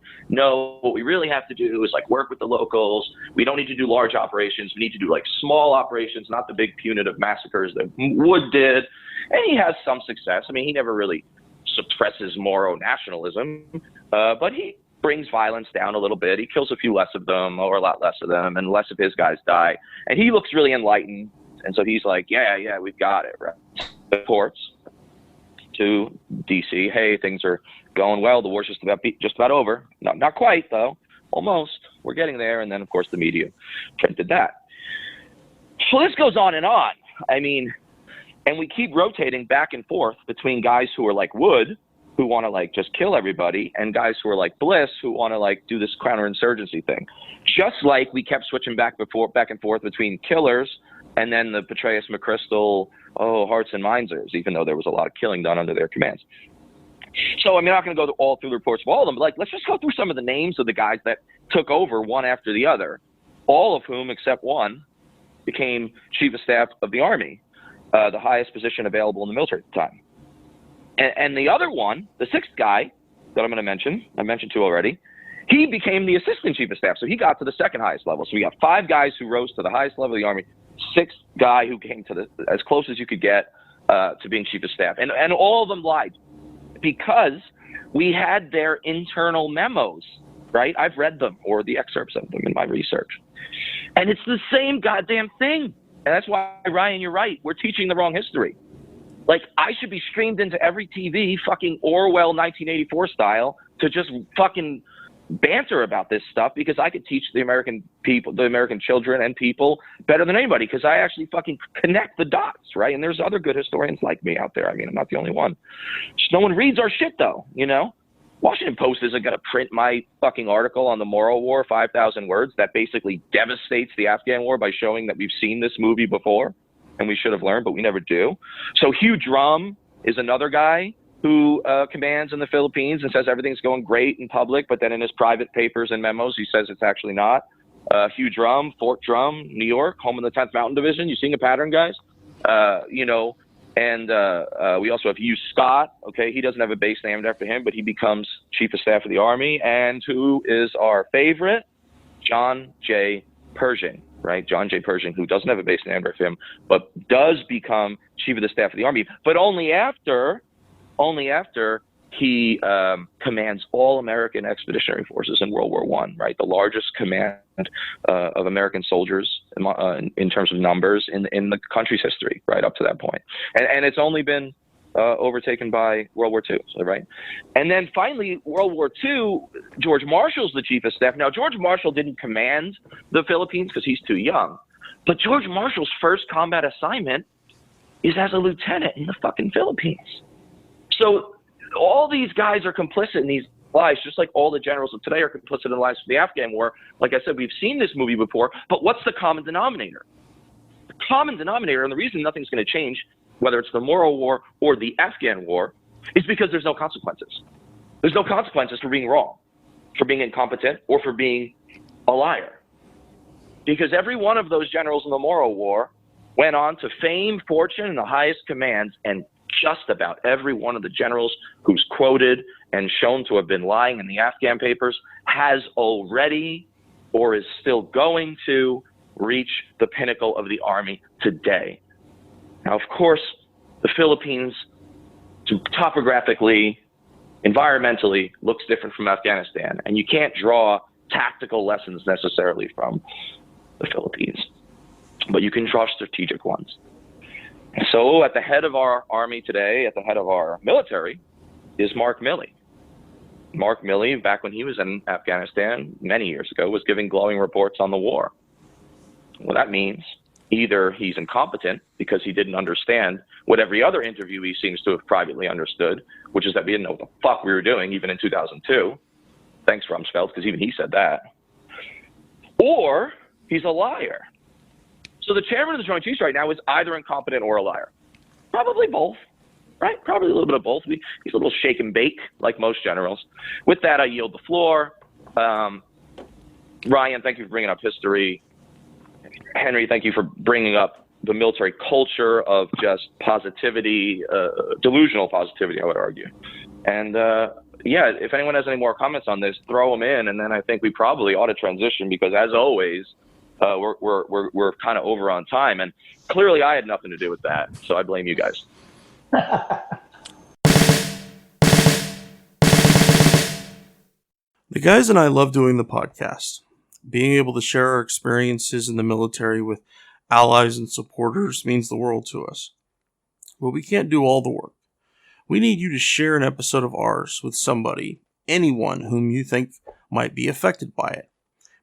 S2: what we really have to do is like work with the locals. We don't need to do large operations. We need to do like small operations, not the big punitive massacres that Wood did. And he has some success. I mean, he never really suppresses Moro nationalism, but he brings violence down a little bit. He kills a few less of them, or a lot less of them, and less of his guys die. And he looks really enlightened. And so he's like, yeah, we've got it, right? Reports to DC, hey, things are going well. The war's just about over. Not quite, though. Almost. We're getting there. And then, of course, the media printed that. So this goes on and on. I mean, and we keep rotating back and forth between guys who are like Wood, who want to like just kill everybody, and guys who are like Bliss, who want to like do this counterinsurgency thing. Just like we kept switching back and forth between killers and then the Petraeus McChrystal, hearts and mindsers, even though there was a lot of killing done under their commands. So I'm not going to go all through the reports of all of them, but like, let's just go through some of the names of the guys that took over one after the other, all of whom, except one, became Chief of Staff of the Army, the highest position available in the military at the time. And the other one, the sixth guy that I'm going to mention, I mentioned two already, he became the Assistant Chief of Staff. So he got to the second highest level. So we got 5 guys who rose to the highest level of the Army, 6th guy who came to as close as you could get to being Chief of Staff. And all of them lied because we had their internal memos, right? I've read them, or the excerpts of them in my research. And it's the same goddamn thing. And that's why, Ryan, you're right. We're teaching the wrong history. Like, I should be streamed into every TV, fucking Orwell 1984 style, to just fucking banter about this stuff, because I could teach the American people, the American children and people better than anybody, because I actually fucking connect the dots, right? And there's other good historians like me out there. I mean, I'm not the only one. Just no one reads our shit, though, you know? Washington Post isn't going to print my fucking article on the Moro War, 5,000 words, that basically devastates the Afghan war by showing that we've seen this movie before and we should have learned, but we never do. So Hugh Drum is another guy who commands in the Philippines and says everything's going great in public, but then in his private papers and memos, he says it's actually not. Hugh Drum, Fort Drum, New York, home of the 10th Mountain Division. You seeing a pattern, guys? You know, and we also have Hugh Scott. Okay, he doesn't have a base named after him, but he becomes Chief of Staff of the Army. And who is our favorite? John J. Pershing, right? John J. Pershing, who doesn't have a base named after him, but does become Chief of the Staff of the Army, but only after he commands all American expeditionary forces in World War I, right? The largest command of American soldiers in terms of numbers in the country's history, right up to that point. And it's only been overtaken by World War II, so, right? And then finally, World War II, George Marshall's the Chief of Staff. Now, George Marshall didn't command the Philippines because he's too young, but George Marshall's first combat assignment is as a lieutenant in the fucking Philippines. So all these guys are complicit in these lies, just like all the generals of today are complicit in the lies of the Afghan war. Like I said, we've seen this movie before, but what's the common denominator? The common denominator, and the reason nothing's going to change, whether it's the Moro War or the Afghan war, is because there's no consequences. There's no consequences for being wrong, for being incompetent, or for being a liar. Because every one of those generals in the Moro War went on to fame, fortune, and the highest commands, and just about every one of the generals who's quoted and shown to have been lying in the Afghan papers has already or is still going to reach the pinnacle of the Army today. Now, of course, the Philippines topographically, environmentally looks different from Afghanistan, and you can't draw tactical lessons necessarily from the Philippines, but you can draw strategic ones. So at the head of our army today, at the head of our military, is Mark Milley. Mark Milley, back when he was in Afghanistan many years ago, was giving glowing reports on the war. Well, that means either he's incompetent because he didn't understand what every other interviewee seems to have privately understood, which is that we didn't know what the fuck we were doing even in 2002. Thanks, Rumsfeld, because even he said that. Or he's a liar. So the chairman of the Joint Chiefs right now is either incompetent or a liar. Probably both, right? Probably a little bit of both. He's a little shake and bake, like most generals. With that, I yield the floor. Ryan, thank you for bringing up history. Henry, thank you for bringing up the military culture of just positivity, delusional positivity, I would argue. And yeah, if anyone has any more comments on this, throw them in, and then I think we probably ought to transition, because as always, we're kind of over on time, and clearly I had nothing to do with that, so I blame you guys.
S1: The guys and I love doing the podcast. Being able to share our experiences in the military with allies and supporters means the world to us. But we can't do all the work. We need you to share an episode of ours with somebody, anyone whom you think might be affected by it.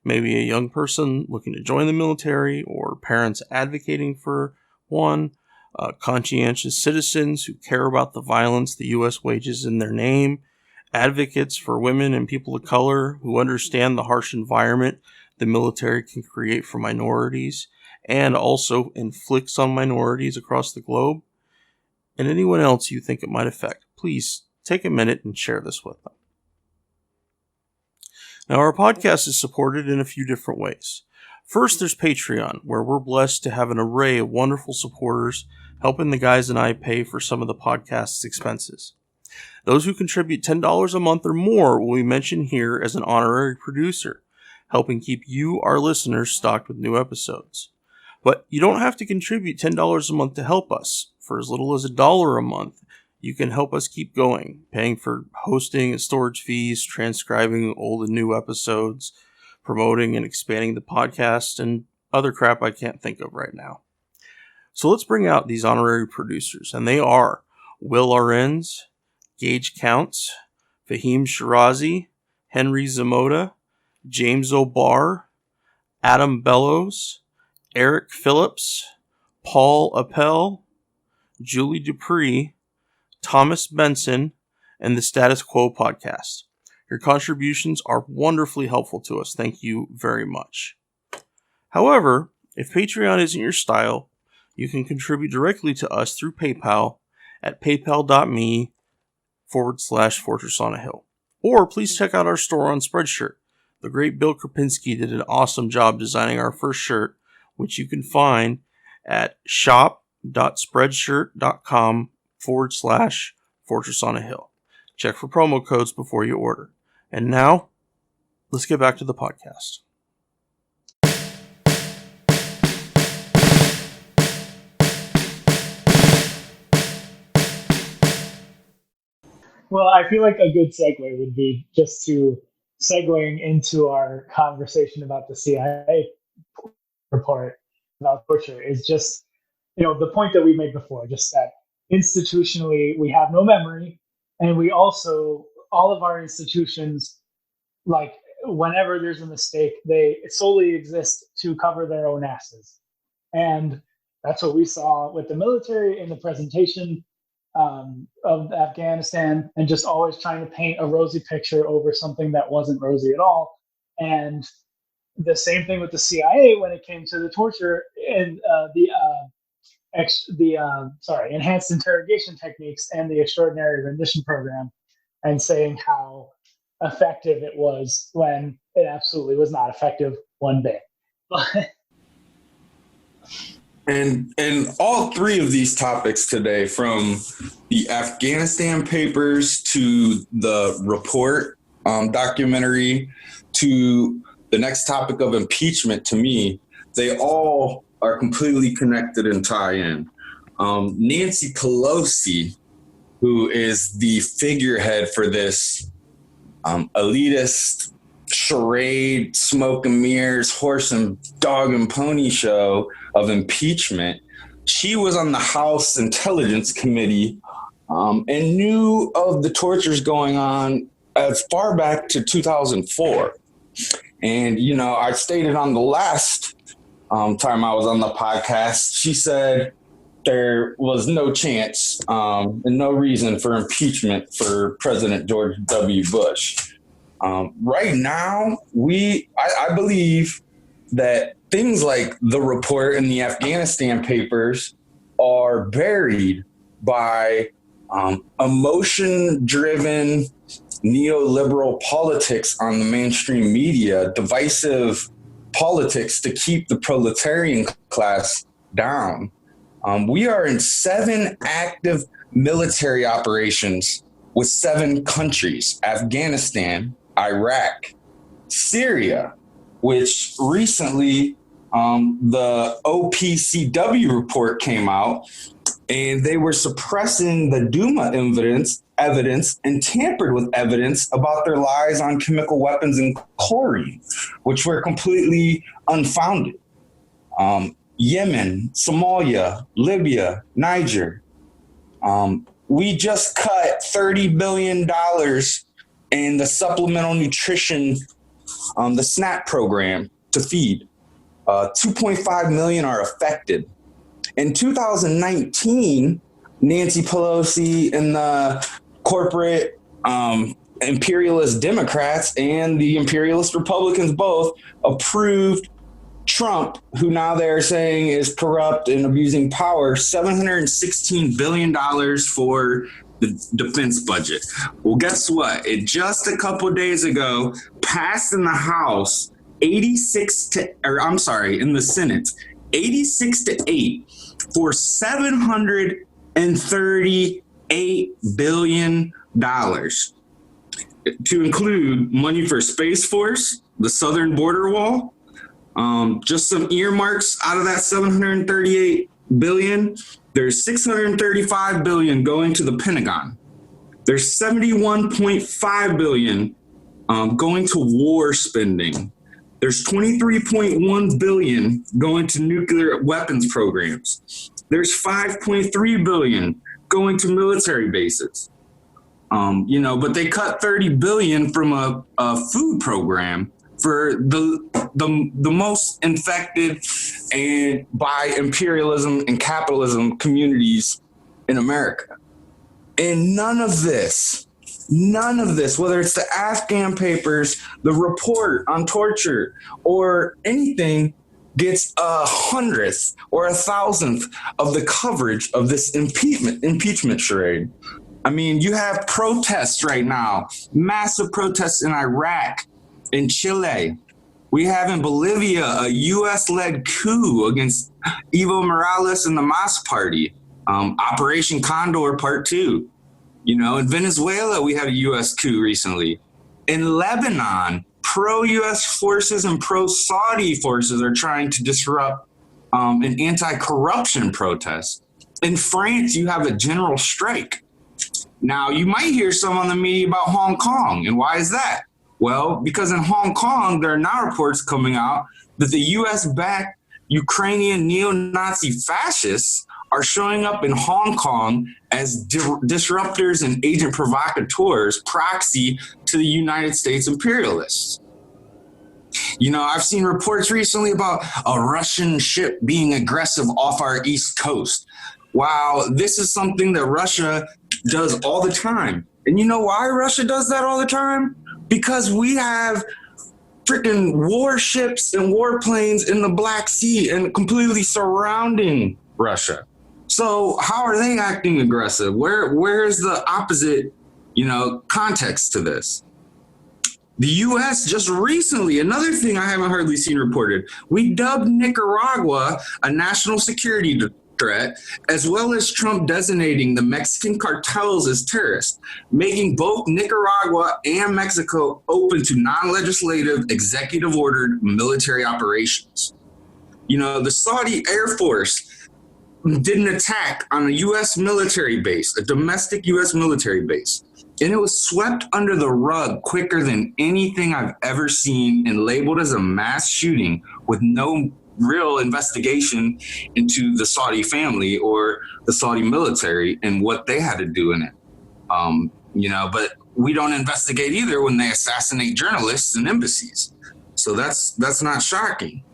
S1: Maybe a young person looking to join the military, or parents advocating for one, conscientious citizens who care about the violence the U.S. wages in their name, advocates for women and people of color who understand the harsh environment the military can create for minorities and also inflicts on minorities across the globe, and anyone else you think it might affect. Please take a minute and share this with them. Now, our podcast is supported in a few different ways. First, there's Patreon, where we're blessed to have an array of wonderful supporters helping the guys and I pay for some of the podcast's expenses. Those who contribute $10 a month or more will be mentioned here as an honorary producer, helping keep you, our listeners, stocked with new episodes. But you don't have to contribute $10 a month to help us. For as little as $1 a month, you can help us keep going, paying for hosting and storage fees, transcribing old and new episodes, promoting and expanding the podcast, and other crap I can't think of right now. So let's bring out these honorary producers, and they are Will Arens, Gage Counts, Fahim Shirazi, Henry Zamota, James O'Barr, Adam Bellows, Eric Phillips, Paul Appel, Julie Dupree, Thomas Benson, and the Status Quo podcast. Your contributions are wonderfully helpful to us. Thank you very much. However, if Patreon isn't your style, you can contribute directly to us through PayPal at paypal.me/Fortress on a Hill. Or please check out our store on Spreadshirt. The great Bill Krapinski did an awesome job designing our first shirt, which you can find at shop.spreadshirt.com/Fortress on a Hill. Check for promo codes before you order. And now, let's get back to the podcast.
S3: Well, I feel like a good segue would be just to segueing into our conversation about the CIA report about torture is just, the point that we made before, just that institutionally we have no memory, and we also, all of our institutions, like whenever there's a mistake, they solely exist to cover their own asses. And that's what we saw with the military in the presentation of Afghanistan, and just always trying to paint a rosy picture over something that wasn't rosy at all. And the same thing with the CIA when it came to the torture and enhanced interrogation techniques and the extraordinary rendition program, and saying how effective it was when it absolutely was not effective one bit.
S4: And all three of these topics today, from the Afghanistan papers to the report documentary to the next topic of impeachment, to me, they all are completely connected and tie in. Nancy Pelosi, who is the figurehead for this elitist charade, smoke and mirrors, horse and dog and pony show of impeachment, she was on the House Intelligence Committee and knew of the tortures going on as far back to 2004. And, I stated on the last time I was on the podcast, she said there was no chance and no reason for impeachment for President George W. Bush. Right now, I believe that things like the report and the Afghanistan papers are buried by emotion-driven neoliberal politics on the mainstream media, divisive politics to keep the proletarian class down. We are in 7 active military operations with 7 countries: Afghanistan, Iraq, Syria, which recently the OPCW report came out, and they were suppressing the Duma evidence and tampered with evidence about their lies on chemical weapons and chlorine, which were completely unfounded. Yemen, Somalia, Libya, Niger. We just cut $30 billion in the supplemental nutrition, the SNAP program to feed. 2.5 million are affected. In 2019, Nancy Pelosi and the corporate imperialist Democrats and the imperialist Republicans both approved Trump, who now they're saying is corrupt and abusing power, $716 billion for the defense budget. Well, guess what? It just a couple days ago passed in the House in the Senate, 86-8 for $738 billion to include money for Space Force, the Southern Border Wall, just some earmarks out of that 738 billion. There's 635 billion going to the Pentagon. There's 71.5 billion going to war spending. There's 23.1 billion going to nuclear weapons programs. There's 5.3 billion going to military bases. But they cut 30 billion from a food program for the most infected and by imperialism and capitalism communities in America. And none of this, whether it's the Afghan papers, the report on torture, or anything, gets 100th or 1,000th of the coverage of this impeachment charade. I mean, you have protests right now, massive protests in Iraq, in Chile. We have in Bolivia a U.S.-led coup against Evo Morales and the MAS party, Operation Condor Part 2. In Venezuela, we had a U.S. coup recently. In Lebanon, pro-U.S. forces and pro-Saudi forces are trying to disrupt an anti-corruption protest. In France, you have a general strike. Now, you might hear some on the media about Hong Kong. And why is that? Well, because in Hong Kong, there are now reports coming out that the U.S.-backed Ukrainian neo-Nazi fascists are showing up in Hong Kong as disruptors and agent provocateurs, proxy to the United States imperialists. I've seen reports recently about a Russian ship being aggressive off our East Coast. Wow, this is something that Russia does all the time. And you know why Russia does that all the time? Because we have freaking warships and warplanes in the Black Sea and completely surrounding Russia. So how are they acting aggressive? Where is the opposite, context to this? The U.S. just recently, another thing I haven't hardly seen reported, we dubbed Nicaragua a national security threat, as well as Trump designating the Mexican cartels as terrorists, making both Nicaragua and Mexico open to non-legislative, executive-ordered military operations. The Saudi Air Force did an attack on a U.S. military base, a domestic U.S. military base, and it was swept under the rug quicker than anything I've ever seen and labeled as a mass shooting with no real investigation into the Saudi family or the Saudi military and what they had to do in it. But we don't investigate either when they assassinate journalists and embassies. So that's not shocking.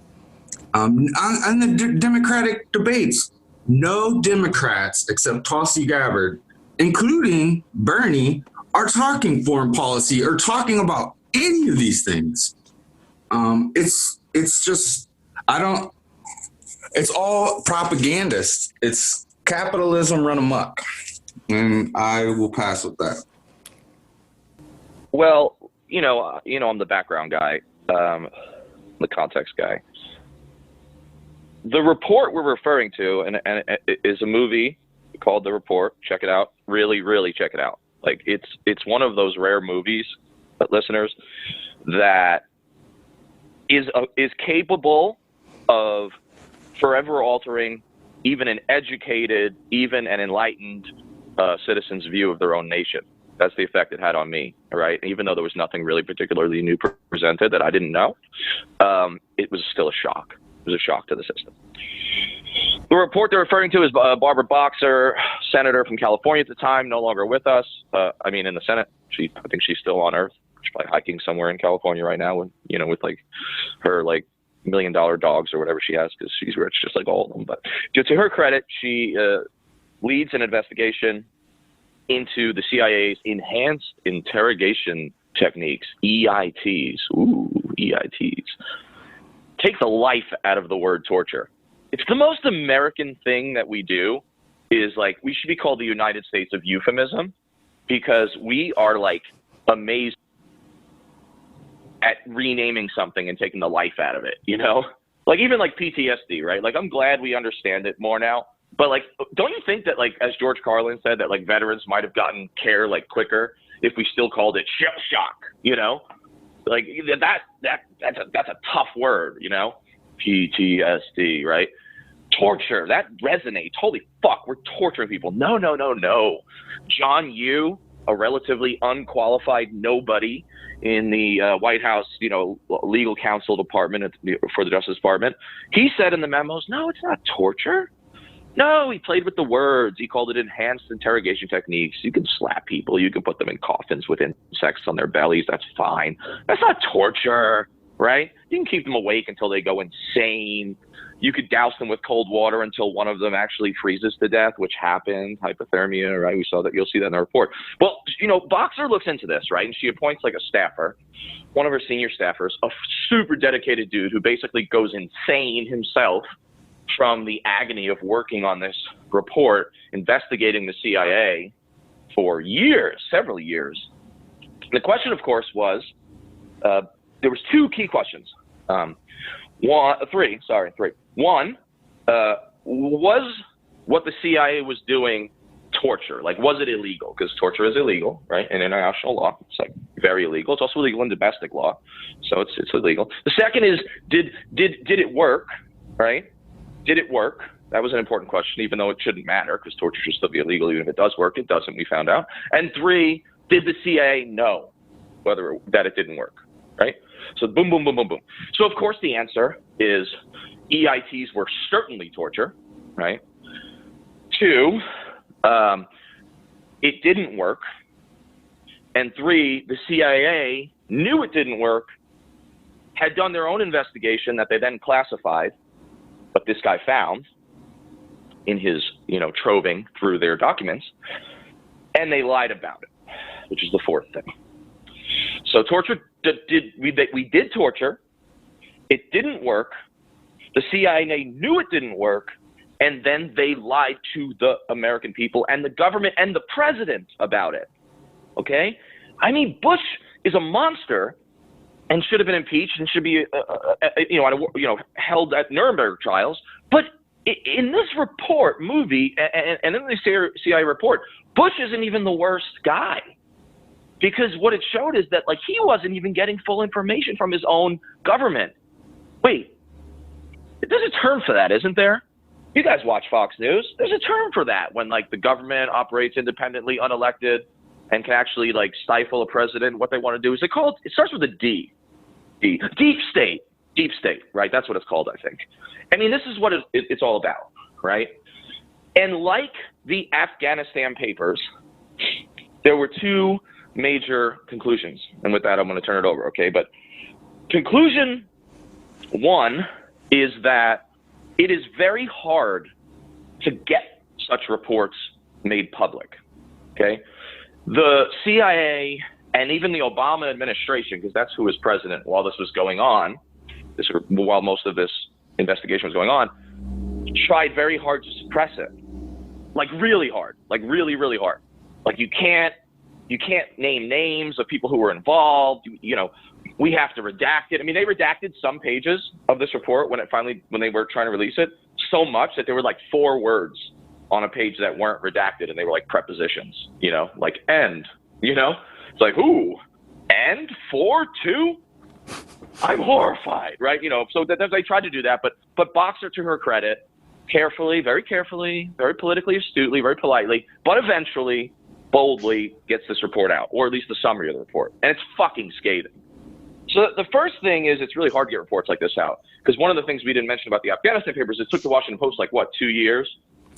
S4: On the Democratic debates, no Democrats except Tulsi Gabbard, including Bernie, are talking foreign policy or talking about any of these things. It's just, it's all propagandist. It's capitalism run amok. And I will pass with that.
S2: Well, I'm the background guy, the context guy. The report we're referring to and it is a movie called The Report. Check it out. Really, really check it out. Like it's one of those rare movies, listeners, that is capable of forever altering even an educated, even an enlightened citizen's view of their own nation. That's the effect it had on me, right? Even though there was nothing really particularly new presented that I didn't know, it was still a shock. It was a shock to the system. The report they're referring to is Barbara Boxer, senator from California at the time, no longer with us. In the Senate. I think she's still on Earth. She's probably hiking somewhere in California right now with like her like $1 million dogs or whatever she has because she's rich just like all of them. But to her credit, she leads an investigation into the CIA's enhanced interrogation techniques, EITs. Ooh, EITs. Take the life out of the word torture. It's the most American thing that we do is like we should be called the United States of euphemism, because we are like amazed at renaming something and taking the life out of it, you know? Like even like PTSD, right? Like I'm glad we understand it more now. But like, don't you think that like, as George Carlin said, that like veterans might have gotten care like quicker if we still called it shell shock, you know? Like that's a tough word, you know? PTSD, right? Torture, that resonates. Holy fuck, we're torturing people. No. John Yoo, a relatively unqualified nobody in the White House, you know, legal counsel department for the Justice Department, he said in the memos, no, it's not torture. No, he played with the words. He called it enhanced interrogation techniques. You can slap people. You can put them in coffins with insects on their bellies. That's fine. That's not torture, right? You can keep them awake until they go insane. You could douse them with cold water until one of them actually freezes to death, which happened, hypothermia, right? We saw that. You'll see that in the report. Well, you know, Boxer looks into this, right? And she appoints like a staffer, one of her senior staffers, a super dedicated dude who basically goes insane himself from the agony of working on this report, investigating the CIA for years, several years. The question, of course, was, there was two key questions. Three. One, was what the CIA was doing torture? Like, was it illegal? Because torture is illegal, right? In international law, it's like very illegal. It's also illegal in domestic law, so it's illegal. The second is, did it work? Right? Did it work? That was an important question, even though it shouldn't matter because torture should still be illegal. Even if it does work, it doesn't. We found out. And three, did the CIA know that it didn't work? Right? So boom, boom, boom, boom, boom. So of course the answer is EITs were certainly torture, right? Two, it didn't work. And three, the CIA knew it didn't work, had done their own investigation that they then classified, but this guy found in his, you know, troving through their documents, and they lied about it, which is the fourth thing. So torture, we did torture. It didn't work. The CIA knew it didn't work, and then they lied to the American people and the government and the president about it. Okay? I mean, Bush is a monster and should have been impeached and should be, held at Nuremberg trials. But in this movie, and in the CIA report, Bush isn't even the worst guy. Because what it showed is that, like, he wasn't even getting full information from his own government. Wait, there's a term for that, isn't there? You guys watch Fox News. There's a term for that when, like, the government operates independently, unelected, and can actually, like, stifle a president. What they want to do is it starts with a D. Deep state. Deep state, right? That's what it's called, I think. I mean, this is what it's all about, right? And like the Afghanistan papers, there were two major conclusions. And with that, I'm going to turn it over, okay? But conclusion one is that it is very hard to get such reports made public, okay? The CIA and even the Obama administration, because that's who was president while this was going on, while most of this investigation was going on, tried very hard to suppress it. Like really hard, like really, really hard. Like you can't name names of people who were involved. You know, we have to redact it. I mean, they redacted some pages of this report when they were trying to release it, so much that there were like 4 words on a page that weren't redacted, and they were like prepositions, you know, like end, you know? It's like, ooh, and 4-2? I'm horrified, right? You know, so that they tried to do that, but Boxer, to her credit, carefully, very politically astutely, very politely, but eventually boldly gets this report out, or at least the summary of the report. And it's fucking scathing. So the first thing is it's really hard to get reports like this out, because one of the things we didn't mention about the Afghanistan papers, it took the Washington Post like, what, 2 years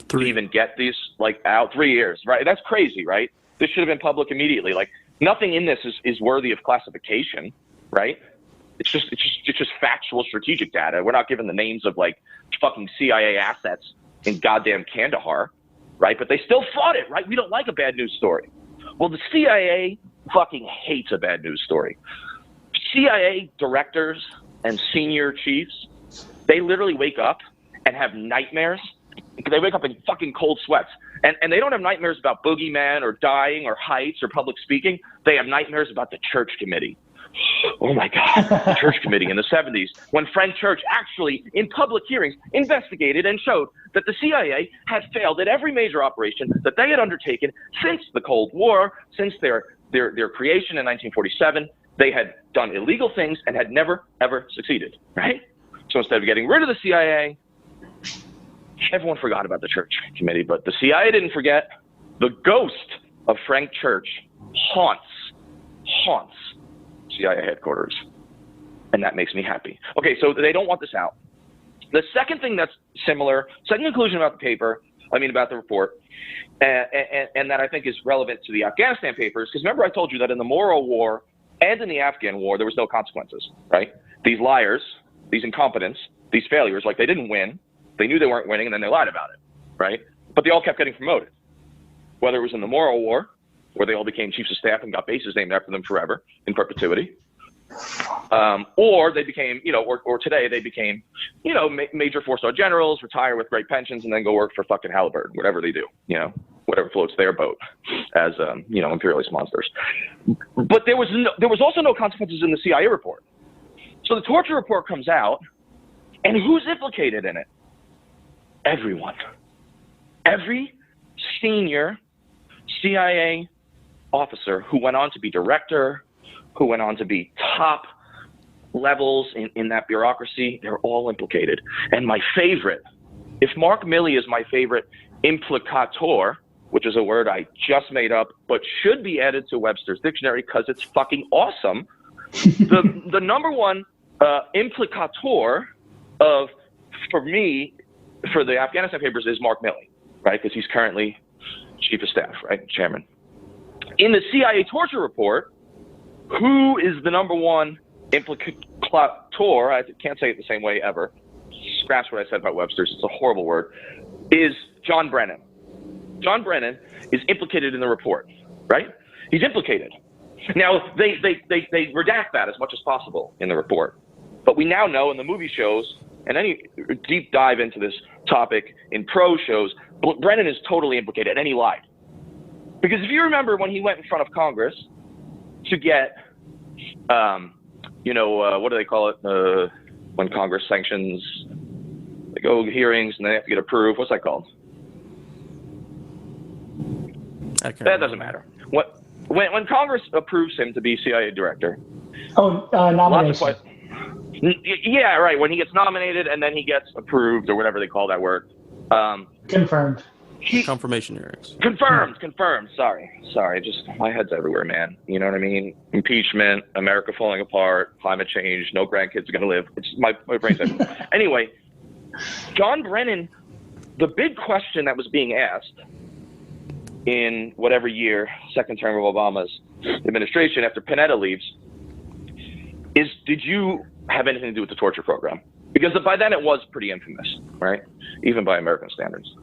S2: to even get these like out? 3 years, right? That's crazy, right? This should have been public immediately. Like nothing in this is worthy of classification, right? It's just factual strategic data. We're not given the names of like fucking CIA assets in goddamn Kandahar, right? But they still fought it, right? We don't like a bad news story. Well, the CIA fucking hates a bad news story. CIA directors and senior chiefs, they literally wake up and have nightmares They wake up in fucking cold sweats. And they don't have nightmares about boogeyman or dying or heights or public speaking. They have nightmares about the church committee. Oh my God, the church committee in the 70s, when Frank Church actually, in public hearings, investigated and showed that the CIA had failed at every major operation that they had undertaken since the Cold War, since their creation in 1947. They had done illegal things and had never, ever succeeded, right? So instead of getting rid of the CIA, everyone forgot about the church committee, but the CIA didn't forget. The ghost of Frank Church haunts CIA headquarters. And that makes me happy. Okay, so they don't want this out. The second thing that's similar, second conclusion about the report, and that I think is relevant to the Afghanistan papers, because remember I told you that in the Moro War and in the Afghan War, there was no consequences, right? These liars, these incompetents, these failures, like they didn't win. They knew they weren't winning, and then they lied about it, right? But they all kept getting promoted. Whether it was in the Moro War, where they all became chiefs of staff and got bases named after them forever, in perpetuity, or they became, or today they became, major four-star generals, retire with great pensions, and then go work for fucking Halliburton, whatever they do, whatever floats their boat as, imperialist monsters. But there was also no consequences in the CIA report. So the torture report comes out, and who's implicated in it? Everyone. Every senior CIA officer who went on to be director, who went on to be top levels in that bureaucracy, they're all implicated. And my favorite, if Mark Milley is my favorite implicator, which is a word I just made up, but should be added to Webster's dictionary because it's fucking awesome, the number one implicator for me, for the Afghanistan papers is Mark Milley, right? Because he's currently chief of staff, right? Chairman. In the CIA torture report, who is the number one implicator? I can't say it the same way ever. Scratch what I said about Webster's. It's a horrible word. Is John Brennan. John Brennan is implicated in the report, right? He's implicated. Now, they redact that as much as possible in the report. But we now know, in the movie shows, and any deep dive into this topic in pro shows, Brennan is totally implicated, and he lied. Because if you remember when he went in front of Congress to get, what do they call it? When Congress sanctions, they go hearings and they have to get approved. What's that called? That doesn't matter. When Congress approves him to be CIA director.
S3: Nomination.
S2: Yeah, right. When he gets nominated and then he gets approved or whatever they call that word.
S3: Confirmed.
S1: Confirmation hearings.
S2: Confirmed. Sorry. Just my head's everywhere, man. You know what I mean? Impeachment, America falling apart, climate change, no grandkids are going to live. It's my brain's everywhere. Anyway, John Brennan, the big question that was being asked in whatever year, second term of Obama's administration after Panetta leaves, is did you have anything to do with the torture program? Because by then it was pretty infamous, right? Even by American standards.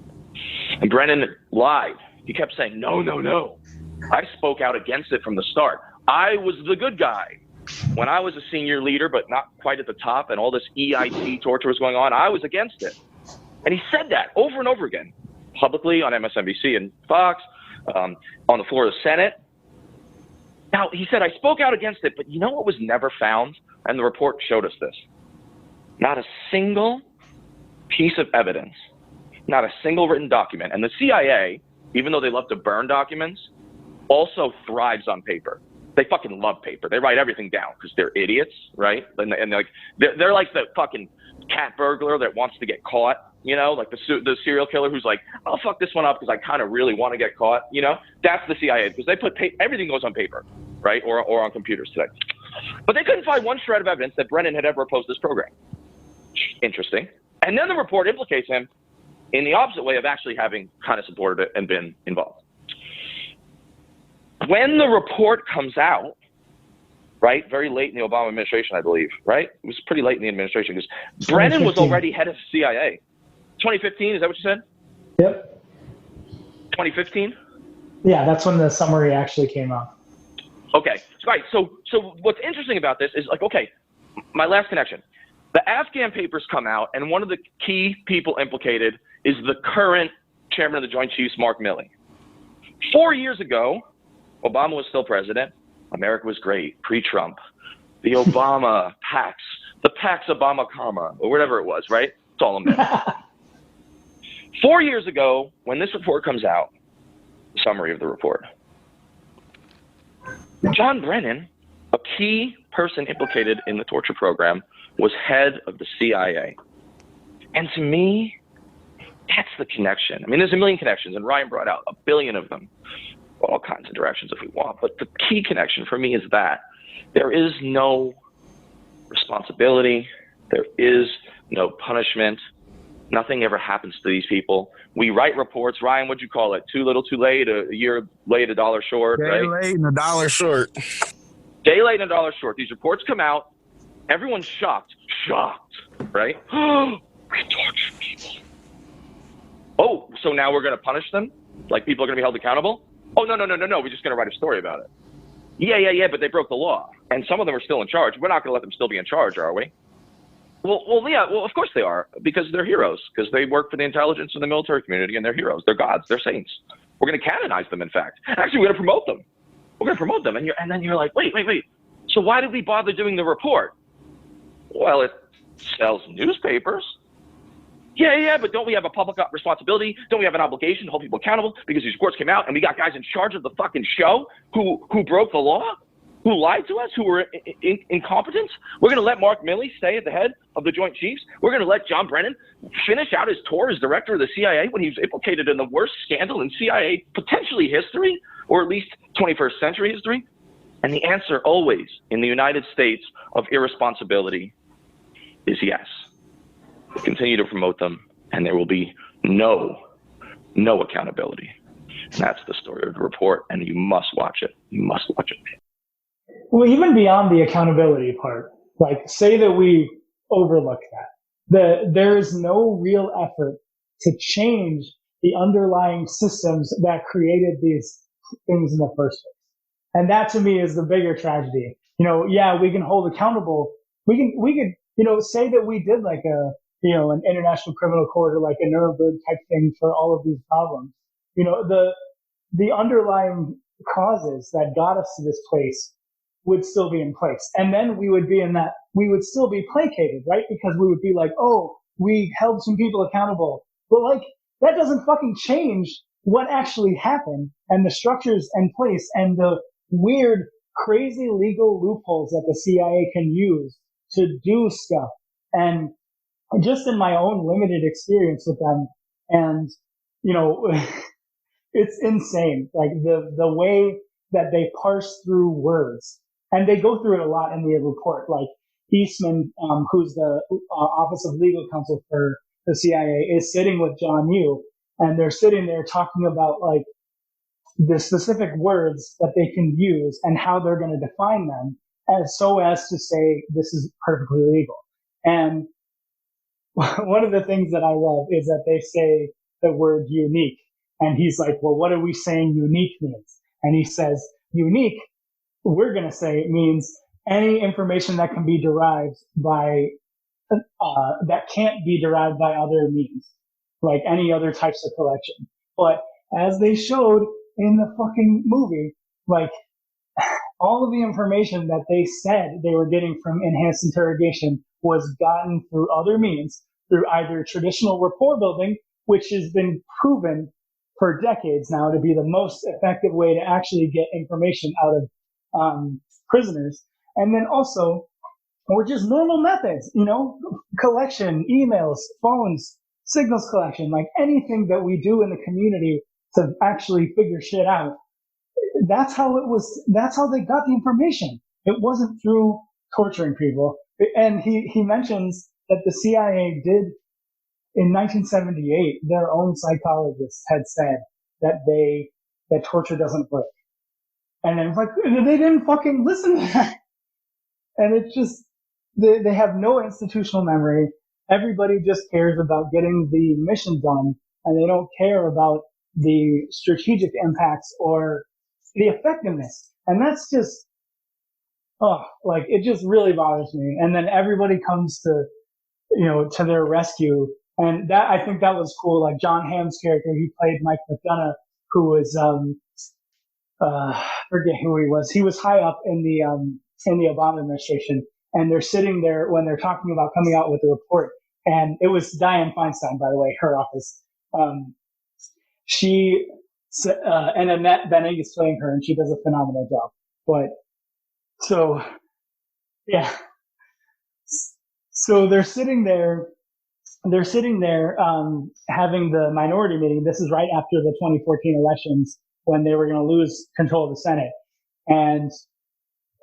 S2: And Brennan lied. He kept saying, no. I spoke out against it from the start. I was the good guy. When I was a senior leader, but not quite at the top, and all this EIT torture was going on, I was against it. And he said that over and over again, publicly on MSNBC and Fox, on the floor of the Senate. Now, he said, I spoke out against it, but you know what was never found? And the report showed us this. Not a single piece of evidence, not a single written document. And the CIA, even though they love to burn documents, also thrives on paper. They fucking love paper. They write everything down because they're idiots, right? And they're like the fucking cat burglar that wants to get caught, like the serial killer who's like, I'll fuck this one up because I kind of really want to get caught, That's the CIA because they put everything goes on paper, right? Or on computers today. But they couldn't find one shred of evidence that Brennan had ever opposed this program. Interesting. And then the report implicates him in the opposite way of actually having kind of supported it and been involved. When the report comes out, right, very late in the Obama administration, I believe, right? It was pretty late in the administration because Brennan was already head of CIA. 2015, is that what you said?
S3: Yep.
S2: 2015?
S3: Yeah, that's when the summary actually came out.
S2: Okay, right. So what's interesting about this is my last connection. The Afghan papers come out, and one of the key people implicated is the current chairman of the Joint Chiefs, Mark Milley. 4 years ago, Obama was still president. America was great, pre-Trump. The Obama Pax, the Pax Obama comma, or whatever it was, right? It's all a myth. 4 years ago, when this report comes out, summary of the report, John Brennan, a key person implicated in the torture program, was head of the CIA. And to me, that's the connection. I mean, there's a million connections, and Ryan brought out a billion of them, all kinds of directions if we want. But the key connection for me is that there is no responsibility. There is no punishment. Nothing ever happens to these people. We write reports. Ryan, what'd you call it? Too little, too late, a year late, a dollar short, right?
S4: Day late and a dollar short.
S2: Day late and a dollar short. These reports come out. Everyone's shocked, right? We torture people. Oh, so now we're going to punish them? Like people are going to be held accountable? Oh, no. We're just going to write a story about it. Yeah, but they broke the law. And some of them are still in charge. We're not going to let them still be in charge, are we? Well, of course they are, because they're heroes, because they work for the intelligence and the military community, and they're heroes. They're gods. They're saints. We're going to canonize them, in fact. Actually, we're going to promote them. We're going to promote them. And then you're like, wait. So why did we bother doing the report? Well, it sells newspapers. Yeah, but don't we have a public responsibility? Don't we have an obligation to hold people accountable? Because these reports came out and we got guys in charge of the fucking show who broke the law, who lied to us, who were incompetent. We're going to let Mark Milley stay at the head of the Joint Chiefs. We're going to let John Brennan finish out his tour as director of the CIA when he was implicated in the worst scandal in CIA potentially history, or at least 21st century history. And the answer always in the United States of irresponsibility is yes. We'll continue to promote them, and there will be no accountability. And that's the story of the report, and you must watch it. You must watch it.
S3: Well, even beyond the accountability part, like say that we overlook that, there is no real effort to change the underlying systems that created these things in the first place. And that to me is the bigger tragedy. Yeah, we can hold accountable. We could, say that we did like an international criminal court or like a Nuremberg type thing for all of these problems. The underlying causes that got us to this place would still be in place. And then we would still be placated, right? Because we would be like, oh, we held some people accountable. But like, that doesn't fucking change what actually happened and the structures in place and the weird, crazy legal loopholes that the CIA can use to do stuff. And just in my own limited experience with them, and, it's insane. Like the way that they parse through words. And they go through it a lot in the report. Like Eastman, who's the Office of Legal Counsel for the CIA, is sitting with John Yoo, and they're sitting there talking about like the specific words that they can use and how they're going to define them as to say this is perfectly legal. And one of the things that I love is that they say the word unique. And he's like, well, what are we saying unique means? And he says, unique, we're going to say it means any information that can be derived by, that can't be derived by other means, like any other types of collection. But as they showed in the fucking movie, like all of the information that they said they were getting from enhanced interrogation was gotten through other means, through either traditional rapport building, which has been proven for decades now to be the most effective way to actually get information out of prisoners. And then also, or just normal methods, collection, emails, phones, signals collection, like anything that we do in the community to actually figure shit out. That's how they got the information. It wasn't through torturing people. And he mentions that the CIA did, in 1978, their own psychologists had said that torture doesn't work. And then it's like, they didn't fucking listen to that. And it's just, they have no institutional memory. Everybody just cares about getting the mission done, and they don't care about the strategic impacts or the effectiveness. And that's just, it just really bothers me. And then everybody comes to their rescue And that, I think that was cool. Like John Hamm's character, he played Mike McDonough, who was, forget who he was. He was high up in the Obama administration. And they're sitting there when they're talking about coming out with the report. And it was Dianne Feinstein, by the way, her office. She, and Annette Bening is playing her, and she does a phenomenal job. But so, yeah. So they're sitting there having the minority meeting. This is right after the 2014 elections when they were going to lose control of the Senate. And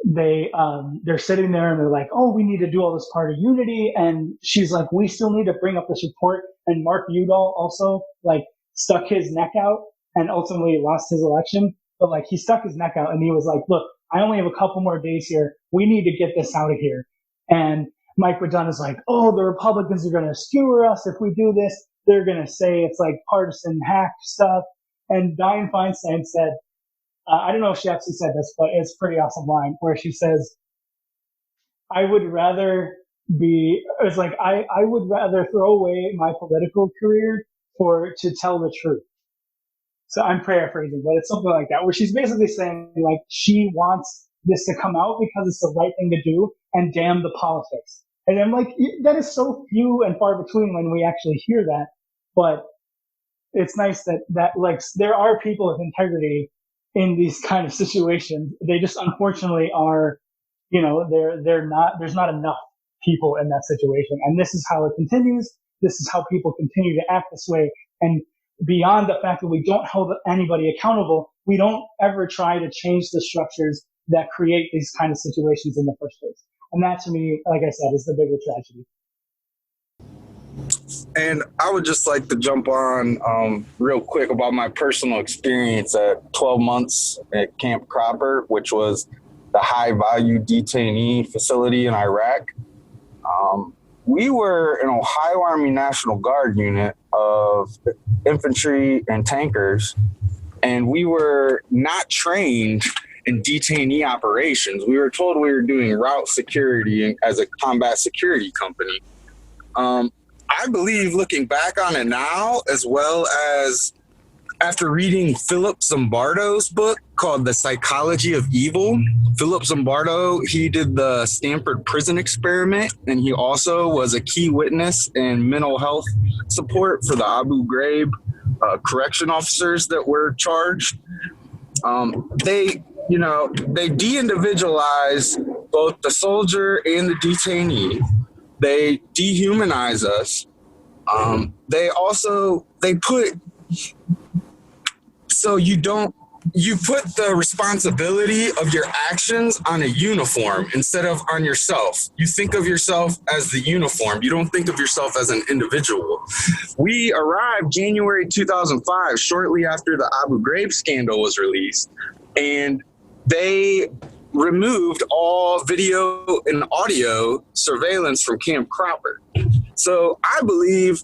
S3: they're sitting there and they're like, oh, we need to do all this party unity. And she's like, we still need to bring up this report. And Mark Udall also like stuck his neck out and ultimately lost his election. But like he stuck his neck out and he was like, look, I only have a couple more days here. We need to get this out of here. And Mike McDonough is like, oh, the Republicans are going to skewer us if we do this. They're going to say it's like partisan hack stuff. And Dianne Feinstein said, I don't know if she actually said this, but it's a pretty awesome line where she says, I would rather throw away my political career to tell the truth. So I'm paraphrasing, but it's something like that, where she's basically saying like she wants this to come out because it's the right thing to do and damn the politics. And I'm like, that is so few and far between when we actually hear that. But it's nice that like there are people with integrity in these kind of situations. They just unfortunately are, there's not enough people in that situation. And this is how it continues. This is how people continue to act this way. And beyond the fact that we don't hold anybody accountable, we don't ever try to change the structures that create these kind of situations in the first place. And that to me, like I said, is the bigger tragedy.
S4: And I would just like to jump on real quick about my personal experience at 12 months at Camp Cropper, which was the high value detainee facility in Iraq. We were an Ohio Army National Guard unit of infantry and tankers, and we were not trained in detainee operations. We were told we were doing route security as a combat security company. I believe, looking back on it now, as well as after reading Philip Zimbardo's book called The Psychology of Evil. Philip Zimbardo, he did the Stanford prison experiment, and he also was a key witness in mental health support for the Abu Ghraib correction officers that were charged. They de-individualize both the soldier and the detainee. They dehumanize us. You put the responsibility of your actions on a uniform instead of on yourself. You think of yourself as the uniform. You don't think of yourself as an individual. We arrived January 2005, shortly after the Abu Ghraib scandal was released, and they removed all video and audio surveillance from Camp Cropper. So I believe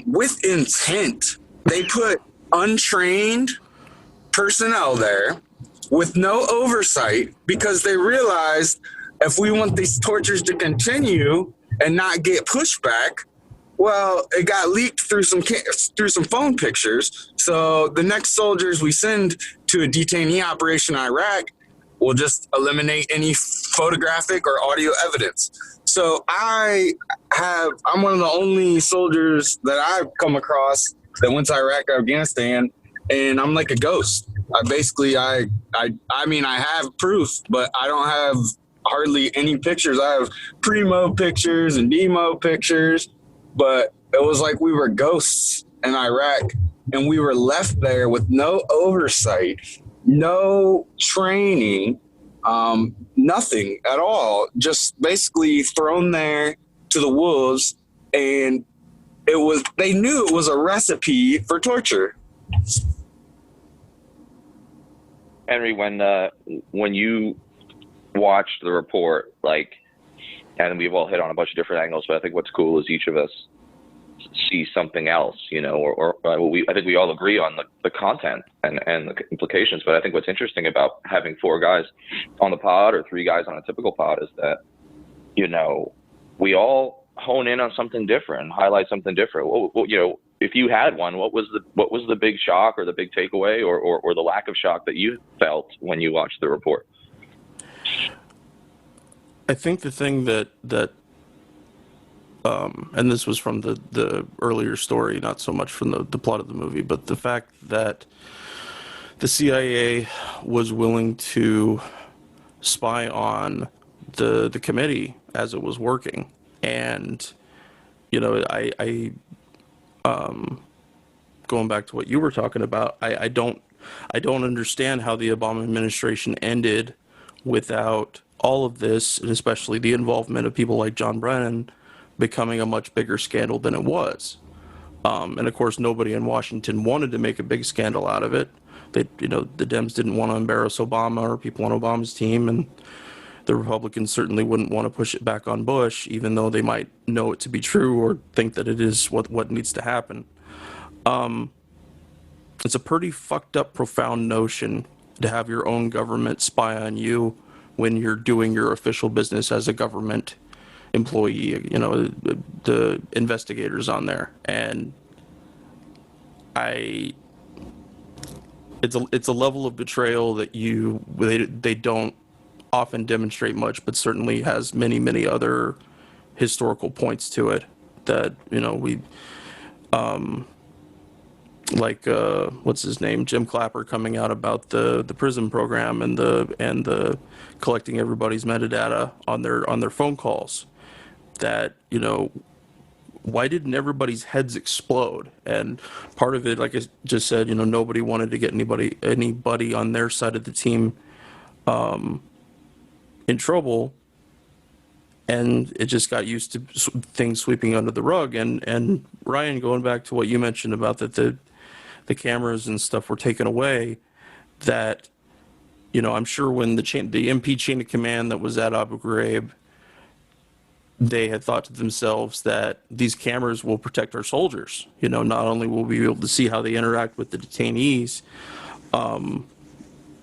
S4: with intent, they put untrained personnel there with no oversight because they realized if we want these tortures to continue and not get pushback, well, it got leaked through some phone pictures. So the next soldiers we send to a detainee operation in Iraq will just eliminate any photographic or audio evidence. So I'm one of the only soldiers that I've come across that went to Iraq or Afghanistan, and I'm like a ghost. I have proof, but I don't have hardly any pictures. I have primo pictures and demo pictures, but it was like we were ghosts in Iraq, and we were left there with no oversight, no training, nothing at all, just basically thrown there to the wolves. And they knew it was a recipe for torture.
S2: Henry, when you watched the report, and we've all hit on a bunch of different angles, but I think what's cool is each of us see something else, I think we all agree on the content and the implications. But I think what's interesting about having 4 guys on the pod or 3 guys on a typical pod is that, we all hone in on something different, highlight something different. Well, if you had one, what was the big shock or the big takeaway or the lack of shock that you felt when you watched the report?
S1: I think the thing that and this was from the earlier story, not so much from the plot of the movie, but the fact that the CIA was willing to spy on the committee as it was working. And, I going back to what you were talking about, I don't understand how the Obama administration ended without all of this, and especially the involvement of people like John Brennan, becoming a much bigger scandal than it was. And of course, nobody in Washington wanted to make a big scandal out of it. They, the Dems didn't want to embarrass Obama or people on Obama's team, and the Republicans certainly wouldn't want to push it back on Bush, even though they might know it to be true or think that it is what needs to happen. It's a pretty fucked up, profound notion to have your own government spy on you when you're doing your official business as a government employee, the investigators on there. And it's a level of betrayal that they don't often demonstrate much, but certainly has many other historical points to it that, we, what's his name, Jim Clapper, coming out about the prison program and the collecting everybody's metadata on their phone calls. That, why didn't everybody's heads explode? And part of it, like I just said, nobody wanted to get anybody on their side of the team in trouble, and it just got used to things sweeping under the rug. And Ryan, going back to what you mentioned about that the cameras and stuff were taken away, that, I'm sure when the MP chain of command that was at Abu Ghraib, they had thought to themselves that these cameras will protect our soldiers. Not only will we be able to see how they interact with the detainees,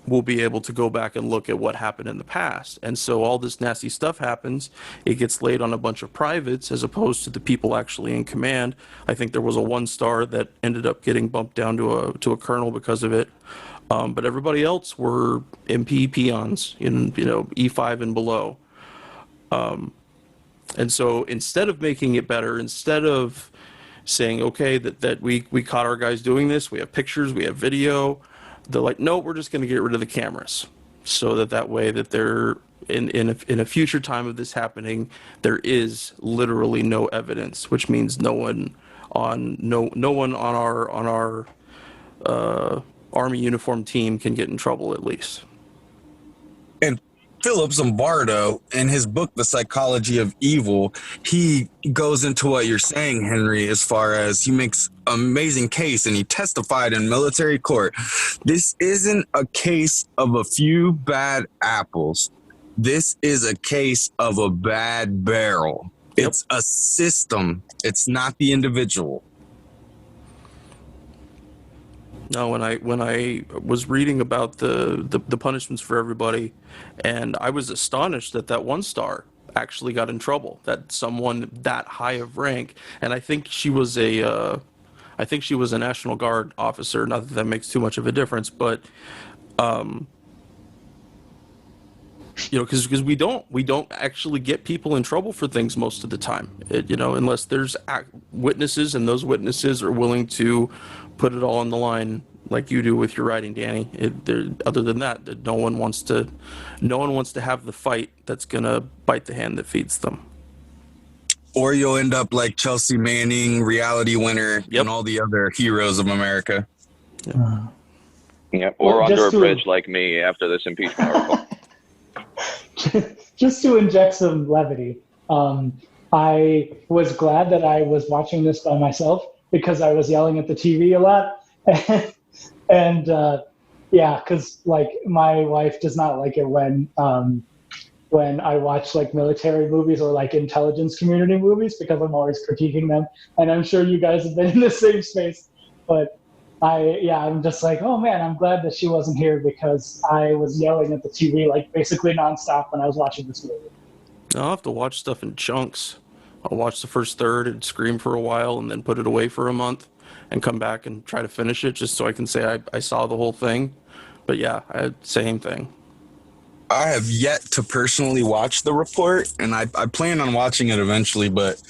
S1: we'll be able to go back and look at what happened in the past. And so all this nasty stuff happens. It gets laid on a bunch of privates as opposed to the people actually in command. I think there was a 1-star that ended up getting bumped down to a colonel because of it. But everybody else were MP peons in, E5 and below. And so instead of making it better, instead of saying, okay, that we caught our guys doing this, we have pictures, we have video, they're like, no, we're just going to get rid of the cameras, so that way that they're in a future time of this happening, there is literally no evidence, which means no one on our Army uniform team can get in trouble, at least.
S4: And Philip Zimbardo, in his book, The Psychology of Evil, he goes into what you're saying, Henry, as far as he makes an amazing case, and he testified in military court. This isn't a case of a few bad apples. This is a case of a bad barrel. Yep. It's a system. It's not the individual.
S1: No, when I was reading about the punishments for everybody, and I was astonished that 1-star actually got in trouble. That someone that high of rank, and I think she was a National Guard officer. Not that makes too much of a difference, but because we don't actually get people in trouble for things most of the time. Unless there's witnesses, and those witnesses are willing to put it all on the line, like you do with your writing, Danny. Other than that, no one wants to have the fight that's gonna bite the hand that feeds them.
S4: Or you'll end up like Chelsea Manning, reality winner,
S1: Yep.
S4: and all the other heroes of America.
S2: Yep. Or under a bridge like me after this impeachment article.
S3: Just to inject some levity, I was glad that I was watching this by myself, because I was yelling at the TV a lot. And because like my wife does not like it when I watch like military movies or like intelligence community movies, because I'm always critiquing them. And I'm sure you guys have been in the same space. But I'm just like, oh man, I'm glad that she wasn't here, because I was yelling at the TV like basically nonstop when I was watching this movie.
S1: I'll have to watch stuff in chunks. I'll watch the first third and scream for a while and then put it away for a month and come back and try to finish it just so I can say I saw the whole thing. But yeah, same thing.
S4: I have yet to personally watch the report, and I plan on watching it eventually, but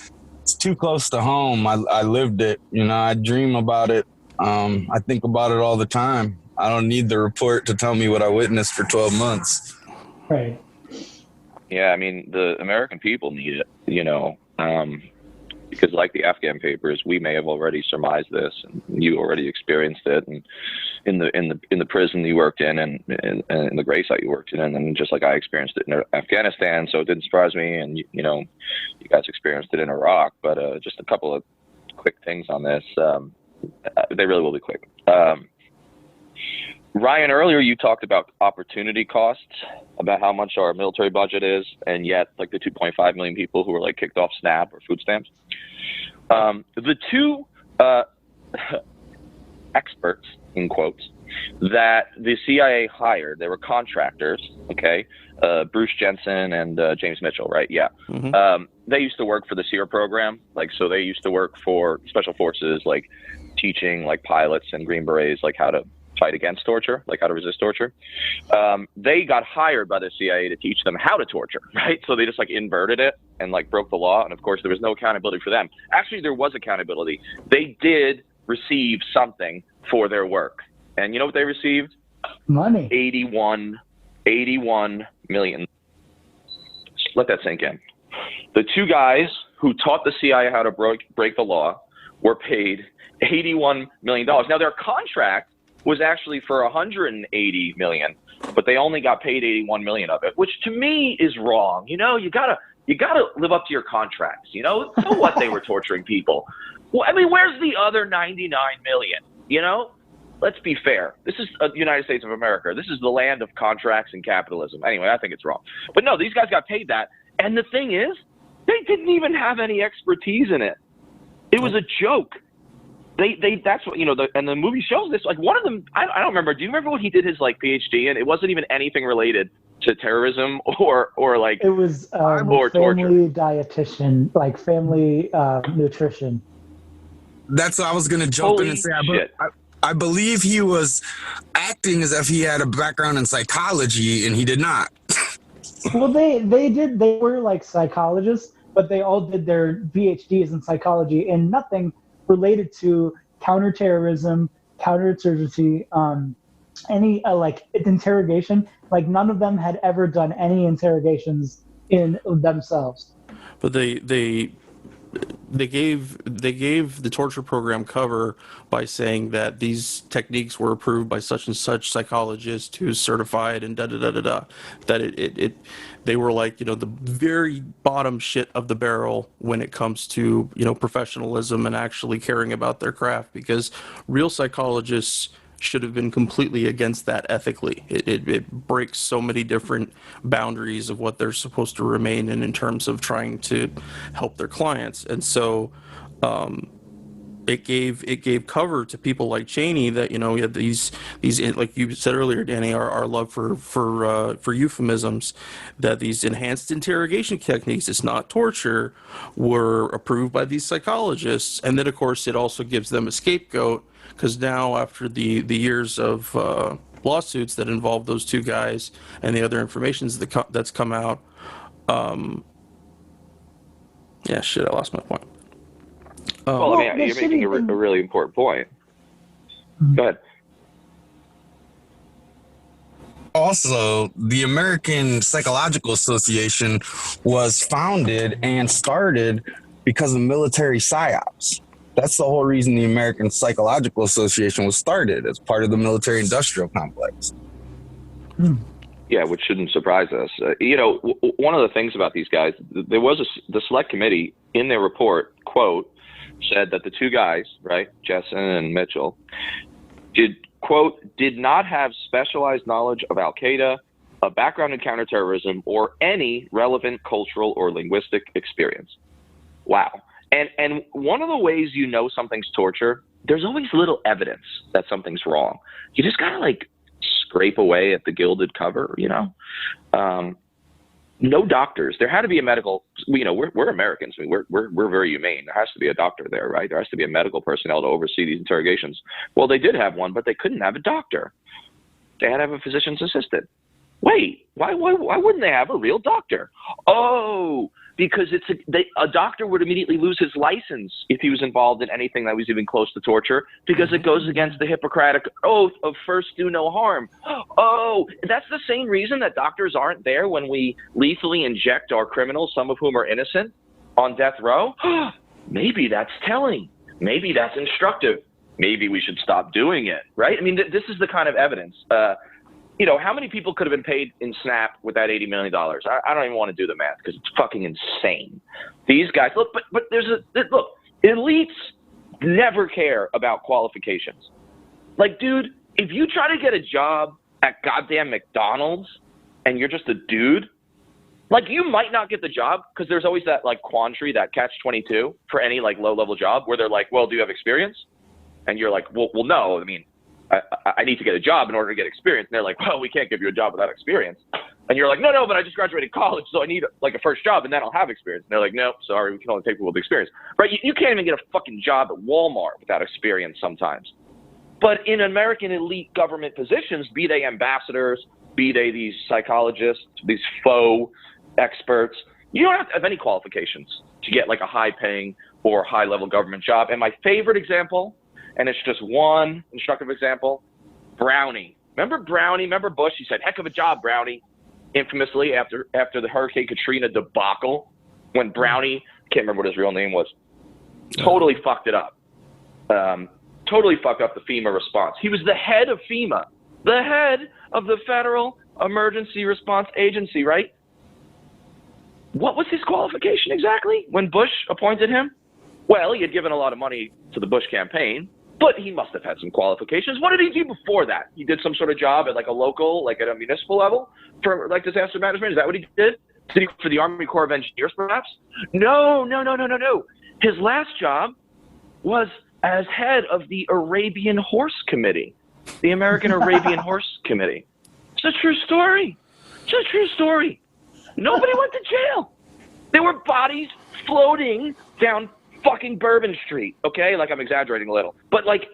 S4: it's too close to home. I lived it, I dream about it. I think about it all the time. I don't need the report to tell me what I witnessed for 12 months.
S3: Right.
S2: Yeah, I mean, the American people need it, because like the Afghan papers, we may have already surmised this, and you already experienced it, and in the prison you worked in, and in the gray site you worked in, and just like I experienced it in Afghanistan, so it didn't surprise me, and you guys experienced it in Iraq. But just a couple of quick things on this. They really will be quick. Ryan, earlier you talked about opportunity costs, about how much our military budget is, and yet like the 2.5 million people who were like kicked off SNAP or food stamps. The two experts, in quotes, that the CIA hired, they were contractors, okay? Bruce Jensen and James Mitchell, right? Yeah.
S1: Mm-hmm.
S2: They used to work for the SEER program. So they used to work for special forces, like teaching like pilots and Green Berets, like how to fight against torture, like how to resist torture. They got hired by the CIA to teach them how to torture, right? So they just like inverted it and like broke the law. And of course there was no accountability for them. Actually, there was accountability. They did receive something for their work. And you know what they received?
S3: Money.
S2: 81 million. Let that sink in. The two guys who taught the CIA how to break the law were paid $81 million. Now their contract was actually for $180 million, but they only got paid $81 million of it, which to me is wrong. You gotta live up to your contracts. So what, they were torturing people. Well, I mean, where's the other 99 million? Let's be fair. This is the United States of America. This is the land of contracts and capitalism. Anyway, I think it's wrong. But no, these guys got paid that. And the thing is, they didn't even have any expertise in it. It was a joke. That's what, and the movie shows this. Like one of them, I don't remember. Do you remember what he did his like PhD in? It wasn't even anything related to terrorism or like
S3: it was
S2: or
S3: family
S2: torture.
S3: dietitian, like family nutrition.
S4: That's what I was gonna jump in and say. I believe he was acting as if he had a background in psychology, and he did not.
S3: Well, they did. They were like psychologists, but they all did their PhDs in psychology and nothing related to counterterrorism, counterinsurgency, any like interrogation. Like none of them had ever done any interrogations in themselves.
S1: But they gave the torture program cover by saying that these techniques were approved by such and such psychologist who's certified and da da da da da. That they were like the very bottom shit of the barrel when it comes to professionalism and actually caring about their craft, because real psychologists should have been completely against that ethically. It breaks so many different boundaries of what they're supposed to remain in terms of trying to help their clients. And so it gave cover to people like Cheney that we had these like you said earlier, Danny, our love for euphemisms, that these enhanced interrogation techniques, it's not torture, were approved by these psychologists. And then of course it also gives them a scapegoat, because now after the years of lawsuits that involve those two guys and the other information that's come out, I lost my point.
S2: Well, I mean, you're making a really important point. Go ahead.
S4: Also, the American Psychological Association was founded and started because of military psyops. That's the whole reason the American Psychological Association was started, as part of the military-industrial complex.
S2: Yeah, which shouldn't surprise us. One of the things about these guys, there was the select committee in their report, quote, said that the two guys, right, Jessen and Mitchell, did not have specialized knowledge of Al-Qaeda, a background in counterterrorism, or any relevant cultural or linguistic experience. Wow. And one of the ways something's torture, there's always little evidence that something's wrong. You just gotta like scrape away at the gilded cover, no doctors. There had to be a medical. We're Americans. I mean, we're very humane. There has to be a doctor there, right? There has to be a medical personnel to oversee these interrogations. Well, they did have one, but they couldn't have a doctor. They had to have a physician's assistant. Wait, why wouldn't they have a real doctor? Oh, because a doctor would immediately lose his license if he was involved in anything that was even close to torture, because it goes against the Hippocratic oath of first do no harm. Oh, that's the same reason that doctors aren't there when we lethally inject our criminals, some of whom are innocent, on death row. Maybe that's telling. Maybe that's instructive. Maybe we should stop doing it, right? I mean, this is the kind of evidence. How many people could have been paid in SNAP with that $80 million? I don't even want to do the math because it's fucking insane. These guys, look, but look, elites never care about qualifications. Like, dude, if you try to get a job at goddamn McDonald's and you're just a dude, like, you might not get the job because there's always that, like, quandary, that catch-22 for any, like, low-level job where they're like, well, do you have experience? And you're like, well, no, I mean, I need to get a job in order to get experience. And they're like, well, we can't give you a job without experience. And you're like, no, but I just graduated college, so I need like a first job, and then I'll have experience. And they're like, no, sorry, we can only take people with experience. Right? You can't even get a fucking job at Walmart without experience sometimes. But in American elite government positions, be they ambassadors, be they these psychologists, these faux experts, you don't have to have any qualifications to get like a high-paying or high-level government job. And my favorite example, and it's just one instructive example, Brownie. Remember Brownie? Remember Bush? He said, heck of a job, Brownie, infamously after the Hurricane Katrina debacle, when Brownie, can't remember what his real name was, totally fucked it up. Totally fucked up the FEMA response. He was the head of FEMA, the head of the Federal Emergency Response Agency, right? What was his qualification exactly when Bush appointed him? Well, he had given a lot of money to the Bush campaign, but he must have had some qualifications. What did he do before that? He did some sort of job at like a local, like at a municipal level for like disaster management. Is that what he did? Did he for the Army Corps of Engineers, perhaps? No. His last job was as head of the Arabian Horse Committee, the American Arabian Horse Committee. It's a true story. Nobody went to jail. There were bodies floating down fucking Bourbon Street, okay? Like, I'm exaggerating a little. But, like,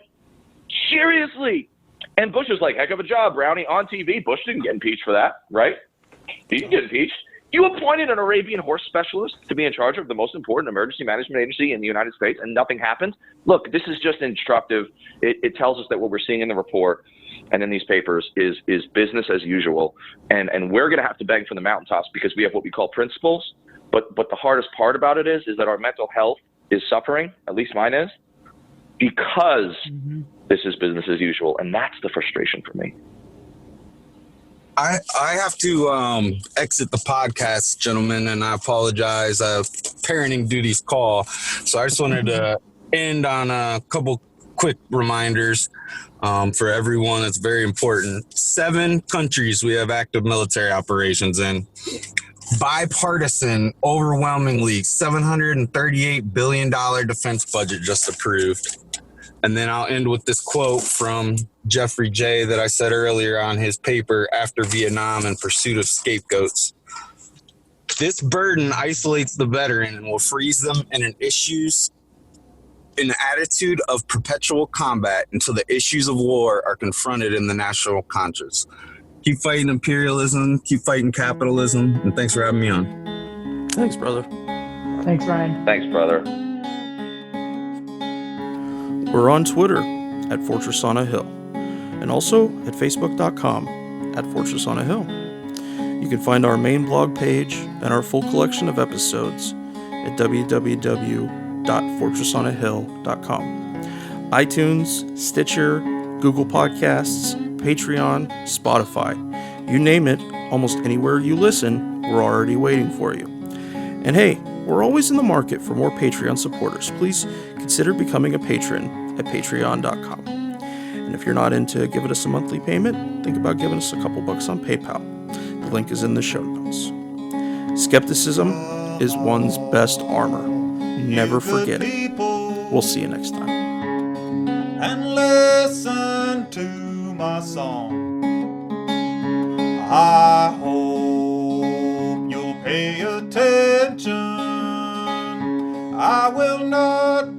S2: seriously. And Bush was like, heck of a job, Brownie, on TV. Bush didn't get impeached for that, right? He didn't get impeached. You appointed an Arabian horse specialist to be in charge of the most important emergency management agency in the United States, and nothing happened? Look, this is just instructive. It tells us that what we're seeing in the report and in these papers is business as usual. And we're going to have to beg from the mountaintops because we have what we call principles. But the hardest part about it is that our mental health is suffering, at least mine is, because this is business as usual. And that's the frustration for me.
S4: I have to exit the podcast, gentlemen, and I apologize. Parenting duties call. So I just wanted to end on a couple quick reminders for everyone. It's very important. 7 countries we have active military operations in. Bipartisan, overwhelmingly $738 billion defense budget just approved. And then I'll end with this quote from Jeffrey J. that I said earlier on his paper, After Vietnam in Pursuit of Scapegoats. This burden isolates the veteran and will freeze them in an attitude of perpetual combat until the issues of war are confronted in the national conscience. Keep fighting imperialism, keep fighting capitalism, and thanks for having me on.
S1: Thanks, brother.
S3: Thanks, Ryan.
S2: Thanks, brother.
S1: We're on Twitter at Fortress on a Hill, and also at Facebook.com at Fortress on a Hill. You can find our main blog page and our full collection of episodes at www.fortressonahill.com. iTunes, Stitcher, Google Podcasts, Patreon, Spotify. You name it, almost anywhere you listen, we're already waiting for you. And hey, we're always in the market for more Patreon supporters. Please consider becoming a patron at patreon.com. And if you're not into giving us a monthly payment, think about giving us a couple bucks on PayPal. The link is in the show notes. Skepticism is one's best armor. Never forget it. We'll see you next time.
S5: And listen to my song. I hope you'll pay I will not